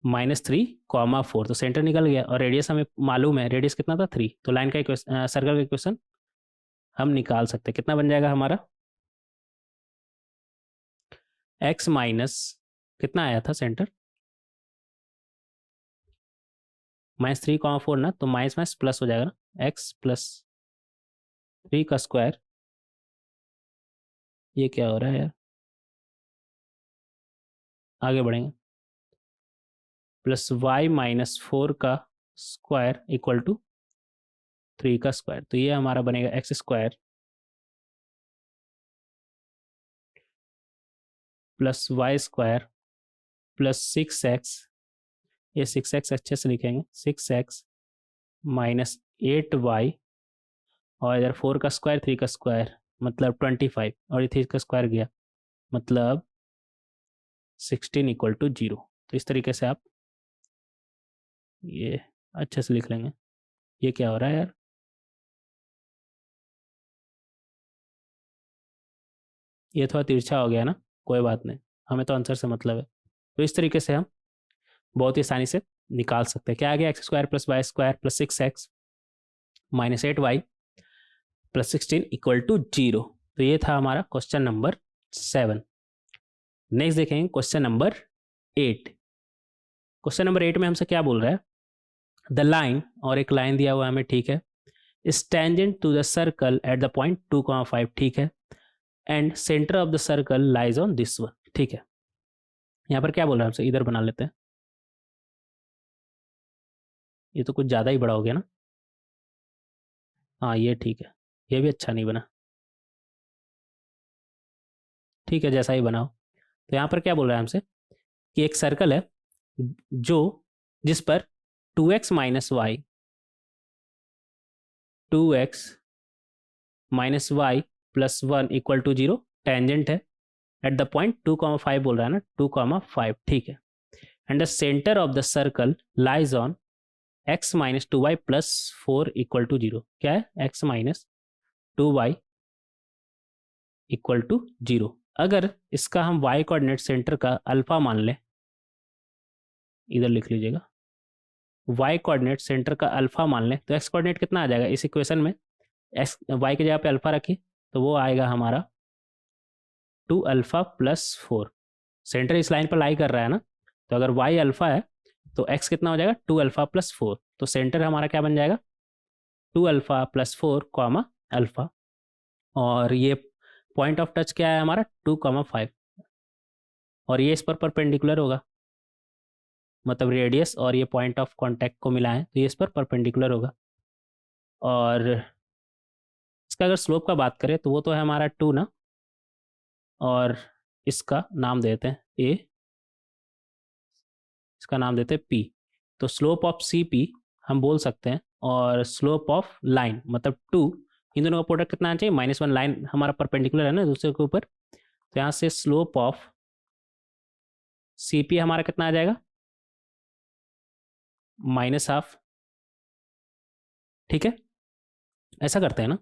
-3, 4, तो सेंटर निकल गया, और रेडियस हमें मालूम है, रेडियस कितना था? 3। तो लाइन का इक्वेशन, सर्कल का इक्वेशन हम निकाल सकते हैं। कितना बन जाएगा हमारा? x माइनस कितना आया था सेंटर? -3, 4 ना, तो माइनस माइनस प्लस हो जाएगा ना, x प्लस 3 का स्क्वायर ये क्या हो रहा है यार, आगे बढ़ेंगे। प्लस वाई माइनस 4 का स्क्वायर इक्वल टू 3 का स्क्वायर, तो ये हमारा बनेगा x square plus Y square plus 6x, ये 6x अच्छे से लिखेंगे, 6x माइनस 8y, और इधर 4 का स्क्वायर 3 का स्क्वायर मतलब 25, और ये 3 का स्क्वायर गया मतलब 16 इक्वल टू 0। तो इस तरीके से आप ये अच्छे से लिख लेंगे। ये क्या हो रहा है यार, ये थोड़ा तिरछा हो गया ना, कोई बात नहीं, हमें तो आंसर से मतलब है। तो इस तरीके से हम बहुत ही आसानी से निकाल सकते हैं। क्या आ गया, x square plus Y square plus 6x minus 8y plus 16 equal to 0। तो ये था हमारा क्वेश्चन नंबर 7। नेक्स्ट देखेंगे क्वेश्चन नंबर 8। क्वेश्चन नंबर 8 में हमसे क्या बोल रहा है, द लाइन, और एक लाइन दिया हुआ है हमें, ठीक है, is tangent to the circle at the point 2,5, ठीक है, and centre of the circle lies on this one, ठीक है। यहाँ पर क्या बोल रहा है हमसे, इधर बना लेते हैं, ये तो कुछ ज़्यादा ही बड़ा हो गया ना, हाँ ये ठीक है, ये भी अच्छा नहीं बना, ठीक है जैसा ही बनाओ। तो यहाँ पर क्या बोल रहा है हमसे कि एक सर्कल है जो, जिस पर 2x minus y, 2x minus y plus 1 equal to 0 tangent है एट द पॉइंट 2,5 बोल रहा है ना, 2,5, ठीक है, and the centre of the circle lies on x minus 2y plus 4 equal to 0। क्या है, x minus 2y equal to 0। अगर इसका हम y कोऑर्डिनेट सेंटर का अल्फा मान लें, इधर लिख लीजिएगा, y कोऑर्डिनेट सेंटर का अल्फा मान लें, तो x कोऑर्डिनेट कितना आ जाएगा इस इक्वेशन में, x y की जगह पे अल्फा रखिए तो वो आएगा हमारा 2 अल्फा प्लस 4। सेंटर इस लाइन पर लाई कर रहा है ना, तो अगर y अल्फा है तो x कितना हो जाएगा, 2 अल्फा प्लस 4, तो सेंटर हमारा क्या बन जाएगा, 2 अल्फा प्लस 4 कॉमा अल्फा, और ये पॉइंट ऑफ टच क्या है हमारा 2,5, और ये इस पर परपेंडिकुलर होगा, मतलब रेडियस और ये पॉइंट ऑफ कांटेक्ट को मिलाएं तो ये इस पर परपेंडिकुलर होगा। और इसका अगर स्लोप का बात करें तो वो तो है हमारा 2 ना, और इसका नाम देते हैं ए, इसका नाम देते हैं पी, तो स्लोप ऑफ सी पी हम बोल सकते हैं, और स्लोप ऑफ लाइन मतलब 2, इन दोनों का प्रोडक्ट कितना आना चाहिए, -1, लाइन हमारा परपेंडिकुलर है ना दूसरे के ऊपर, तो यहाँ से स्लोप ऑफ सी पी हमारा कितना आ जाएगा, -1/2, ठीक है, ऐसा करते हैं ना,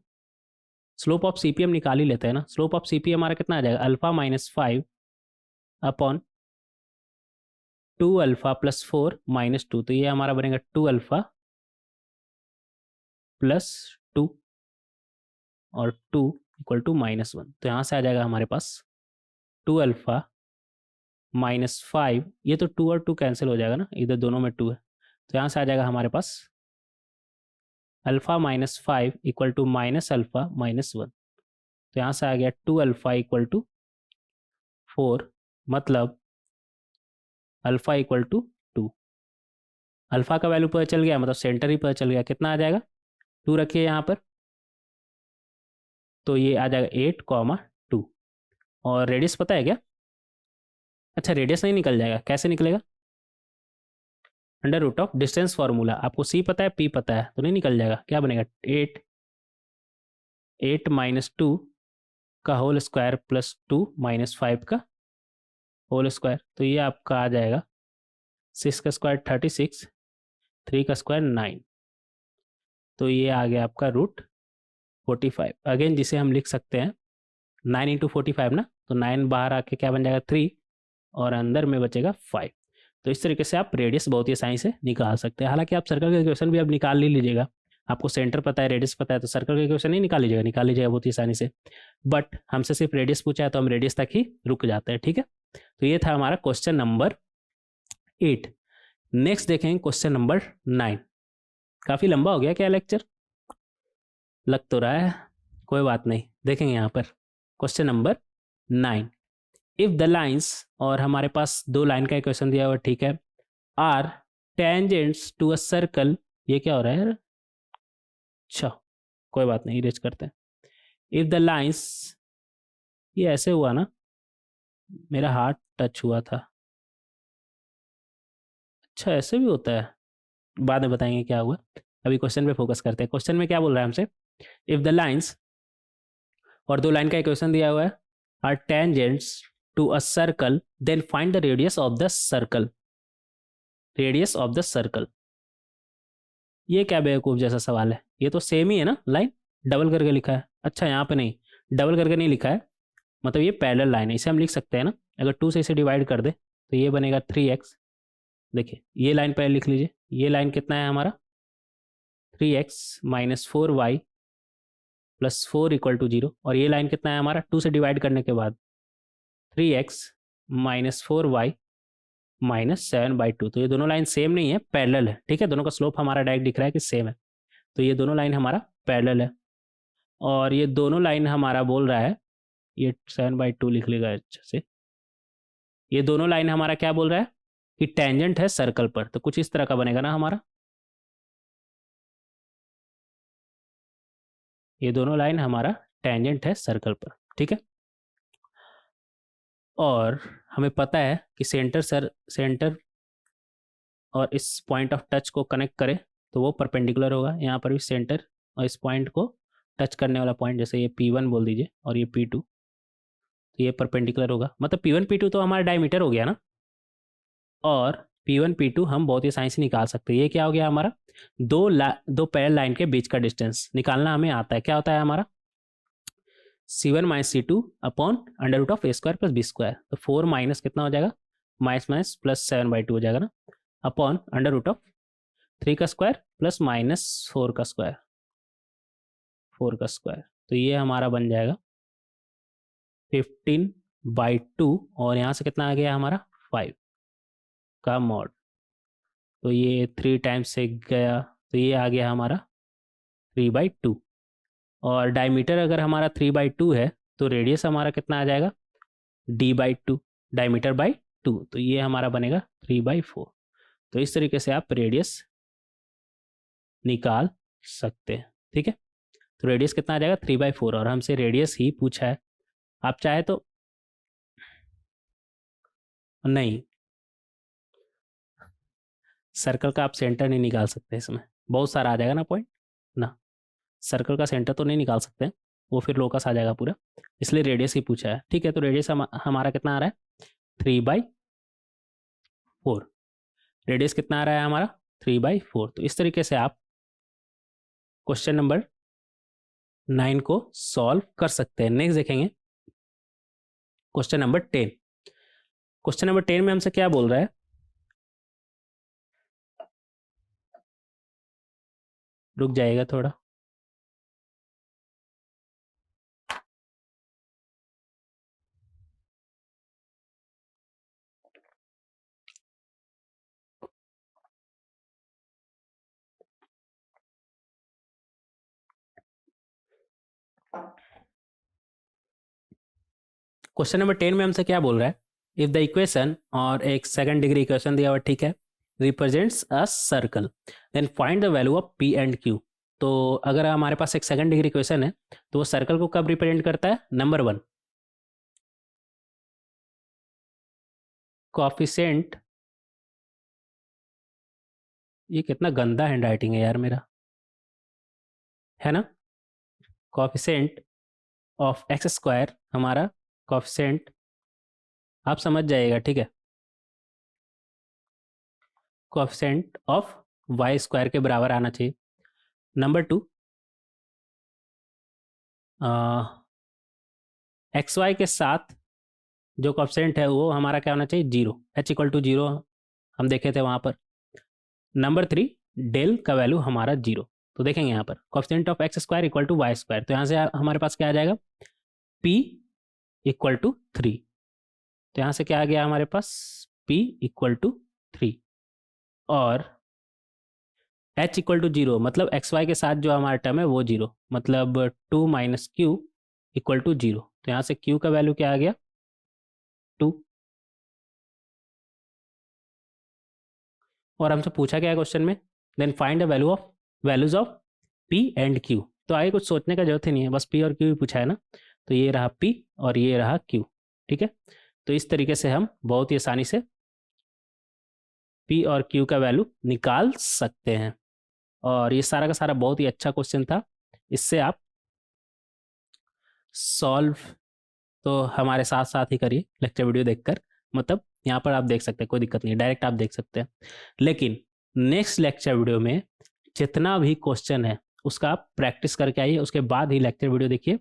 स्लोप ऑफ सी पी हम निकाल ही लेते हैं ना, स्लोप ऑफ सी पी हमारा कितना आ जाएगा, alpha minus 5 upon 2 alpha plus 4 minus 2, तो ये हमारा बनेगा 2 अल्फा प्लस 2 और 2 इक्वल टू -1, तो यहाँ से आ जाएगा हमारे पास 2 अल्फा माइनस 5, ये तो 2 और 2 कैंसिल हो जाएगा ना, इधर दोनों में 2 है, तो यहाँ से आ जाएगा हमारे पास alpha minus 5 equal to minus alpha minus 1, तो यहाँ से आ गया 2 अल्फा इक्वल टू 4, मतलब अल्फा इक्वल टू 2, अल्फा का वैल्यू पता चल गया, मतलब सेंटर ही पता चल गया, कितना आ जाएगा 2 रखिए यहाँ पर, तो ये आ जाएगा 8,2, और रेडियस पता है क्या, अच्छा रेडियस नहीं निकल जाएगा, कैसे निकलेगा, under root of distance formula, आपको सी पता है पी पता है तो नहीं निकल जाएगा, क्या बनेगा 8 माइनस 2 का होल स्क्वायर प्लस 2 माइनस 5 का होल स्क्वायर, तो ये आपका आ जाएगा 6 का स्क्वायर 36, 3 का स्क्वायर 9, तो ये आ गया आपका रूट 45, अगेन जिसे हम लिख सकते हैं 9 इंटू 45 ना, तो 9 बाहर आके क्या बन जाएगा 3, और अंदर में बचेगा 5। तो इस तरीके से आप रेडियस बहुत ही आसानी से निकाल सकते हैं। हालांकि आप सर्कल का इक्वेशन भी अब निकाल ही लीजिएगा, आपको सेंटर पता है रेडियस पता है, तो सर्कल का इक्वेशन नहीं निकाल लीजिएगा बहुत ही आसानी से, बट हमसे सिर्फ रेडियस पूछा है तो हम रेडियस तक ही रुक जाते हैं, ठीक है। तो ये था हमारा क्वेश्चन नंबर 8। नेक्स्ट देखेंगे क्वेश्चन नंबर 9। काफ़ी लंबा हो गया क्या लेक्चर, लग तो रहा है, कोई बात नहीं, देखेंगे यहाँ पर question number 9 if the lines, और हमारे पास दो लाइन का इक्वेशन दिया हुआ, ठीक है, are tangents to a circle, ये क्या हो रहा है यार, अच्छा कोई बात नहीं, इरेज करते हैं। इफ द लाइंस, ये ऐसे हुआ ना, मेरा हाथ टच हुआ था, अच्छा ऐसे भी होता है, बाद में बताएंगे क्या हुआ, अभी क्वेश्चन पे फोकस करते हैं। क्वेश्चन में क्या बोल रहा है हमसे, इफ द लाइंस, और दो लाइन का इक्वेशन दिया हुआ है, are tangents to a circle then find the radius of the circle, radius of the circle. ये क्या बेवकूफ जैसा सवाल है, ये तो सेम ही है ना, लाइन डबल करके लिखा है, अच्छा यहाँ पे नहीं, डबल करके नहीं लिखा है, मतलब ये पैरेलल लाइन है, इसे हम लिख सकते हैं ना, अगर 2 से इसे डिवाइड कर दे तो ये बनेगा 3x। देखिए ये लाइन पहले लिख लीजिए, ये लाइन कितना है हमारा, 3x minus 4y plus 4 equal to 0, और ये लाइन कितना है हमारा, 2 से डिवाइड करने के बाद 3x माइनस 4y माइनस 7/2। तो ये दोनों लाइन सेम नहीं है, पैरेलल है, ठीक है, दोनों का स्लोप हमारा डायरेक्ट दिख रहा है कि सेम है, तो ये दोनों लाइन हमारा पैरेलल है, और ये दोनों लाइन हमारा बोल रहा है, ये 7/2 लिख लेगा अच्छे से, ये दोनों लाइन हमारा क्या बोल रहा है कि टेंजेंट है सर्कल पर, तो कुछ इस तरह का बनेगा ना हमारा, ये दोनों लाइन हमारा टेंजेंट है सर्कल पर, ठीक है। और हमें पता है कि सेंटर और इस पॉइंट ऑफ टच को कनेक्ट करे तो वो परपेंडिकुलर होगा, यहाँ पर भी सेंटर और इस पॉइंट को टच करने वाला पॉइंट, जैसे ये P1 बोल दीजिए और ये P2, तो ये परपेंडिकुलर होगा, मतलब P1 P2 तो हमारा डायमीटर हो गया ना, और P1 P2 हम बहुत ही आसानी से निकाल सकते हैं। ये क्या हो गया हमारा, दो पैरेलल लाइन के बीच का डिस्टेंस निकालना हमें आता है, क्या होता है हमारा, C1 minus C2 upon under root of a square plus b square, तो 4 माइनस कितना हो जाएगा, माइनस माइनस प्लस 7/2 हो जाएगा ना, अपॉन अंडर रूट ऑफ 3 का स्क्वायर प्लस माइनस 4 का स्क्वायर, 4 का स्क्वायर, तो ये हमारा बन जाएगा 15/2, और यहाँ से कितना आ गया हमारा 5 का मॉड, तो ये 3 टाइम्स से गया, तो ये आ गया हमारा 3/2, और डायमीटर अगर हमारा 3/2 है तो रेडियस हमारा कितना आ जाएगा, D/2, डायमीटर बाई 2, तो ये हमारा बनेगा 3/4। तो इस तरीके से आप रेडियस निकाल सकते हैं, ठीक है। तो रेडियस कितना आ जाएगा 3/4, और हमसे रेडियस ही पूछा है, आप चाहे तो नहीं, सर्कल का आप सेंटर नहीं निकाल सकते, इसमें बहुत सारा आ जाएगा ना पॉइंट ना, सर्कल का सेंटर तो नहीं निकाल सकते, वो फिर लोकस आ जाएगा पूरा, इसलिए रेडियस ही पूछा है, ठीक है। तो रेडियस हमारा कितना आ रहा है 3/4, रेडियस कितना आ रहा है हमारा 3/4। तो इस तरीके से आप क्वेश्चन नंबर 9 को सॉल्व कर सकते हैं। नेक्स्ट देखेंगे क्वेश्चन नंबर 10। क्वेश्चन नंबर 10 में हमसे क्या बोल रहा है, रुक जाएगा थोड़ा, क्वेश्चन नंबर 10 में हमसे क्या बोल रहा है, इफ द इक्वेशन, और एक सेकंड डिग्री इक्वेशन दिया हुआ, ठीक है, represents a circle then find the value of P and Q। तो अगर हमारे पास एक सेकंड डिग्री इक्वेशन है तो वो सर्कल को कब रिप्रेजेंट करता है, नंबर 1 कोफिशिएंट, ये कितना गंदा हैंड राइटिंग है यार मेरा, है ना, कोफिशिएंट ऑफ x² हमारा कोफिशिएंट, आप समझ जाइएगा, ठीक है, कोफिशिएंट ऑफ y² के बराबर आना चाहिए। नंबर 2 XY के साथ जो कोफिशिएंट है वो हमारा क्या होना चाहिए, 0, h=0 हम देखे थे वहाँ पर। नंबर 3 डेल का वैल्यू हमारा 0, तो देखेंगे यहाँ पर coefficient of x² equal to y², तो यहाँ से हमारे पास क्या आ जाएगा p इक्वल टू 3, तो यहाँ से क्या आ गया हमारे पास p इक्वल टू 3, और h इक्वल टू 0, मतलब xy के साथ जो हमारा टर्म है वो 0, मतलब 2 - q इक्वल टू 0। तो यहाँ से Q का वैल्यू क्या आ गया 2। और हमसे पूछा गया है क्वेश्चन में then find the values of P and Q। तो आगे कुछ सोचने का जरूरत ही नहीं है, बस P और Q ही पूछा है ना, तो ये रहा P और ये रहा Q। ठीक है, तो इस तरीके से हम बहुत ही आसानी से P और Q का वैल्यू निकाल सकते हैं। और ये सारा का सारा बहुत ही अच्छा क्वेश्चन था। इससे आप सॉल्व तो हमारे साथ साथ ही करिए लेक्चर वीडियो देखकर, मतलब यहाँ पर आप देख सकते हैं, कोई दिक्कत नहीं है, डायरेक्ट आप देख सकते हैं। लेकिन नेक्स्ट लेक्चर वीडियो में जितना भी क्वेश्चन है उसका आप प्रैक्टिस करके आइए, उसके बाद ही लेक्चर वीडियो देखिए,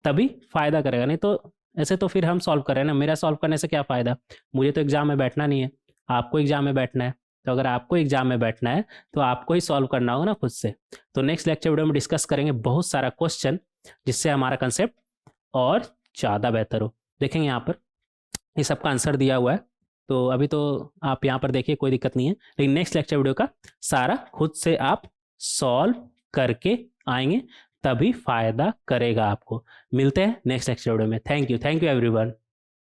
तभी फायदा करेगा। नहीं तो ऐसे तो फिर हम सॉल्व कर रहे हैं ना, मेरा सॉल्व करने से क्या फ़ायदा, मुझे तो एग्जाम में बैठना नहीं है, आपको एग्जाम में बैठना है। तो अगर आपको एग्जाम में बैठना है तो आपको ही सॉल्व करना होगा ना खुद से। तो नेक्स्ट लेक्चर वीडियो में डिस्कस करेंगे बहुत सारा क्वेश्चन, जिससे हमारा कंसेप्ट और ज़्यादा बेहतर हो। देखेंगे यहाँ पर ये सबका आंसर दिया हुआ है, तो अभी तो आप यहाँ पर देखिए, कोई दिक्कत नहीं है। लेकिन नेक्स्ट लेक्चर वीडियो का सारा खुद से आप सॉल्व करके आएंगे, तभी फायदा करेगा आपको। मिलते हैं नेक्स्ट लेक्चर वीडियो में। Thank you everyone.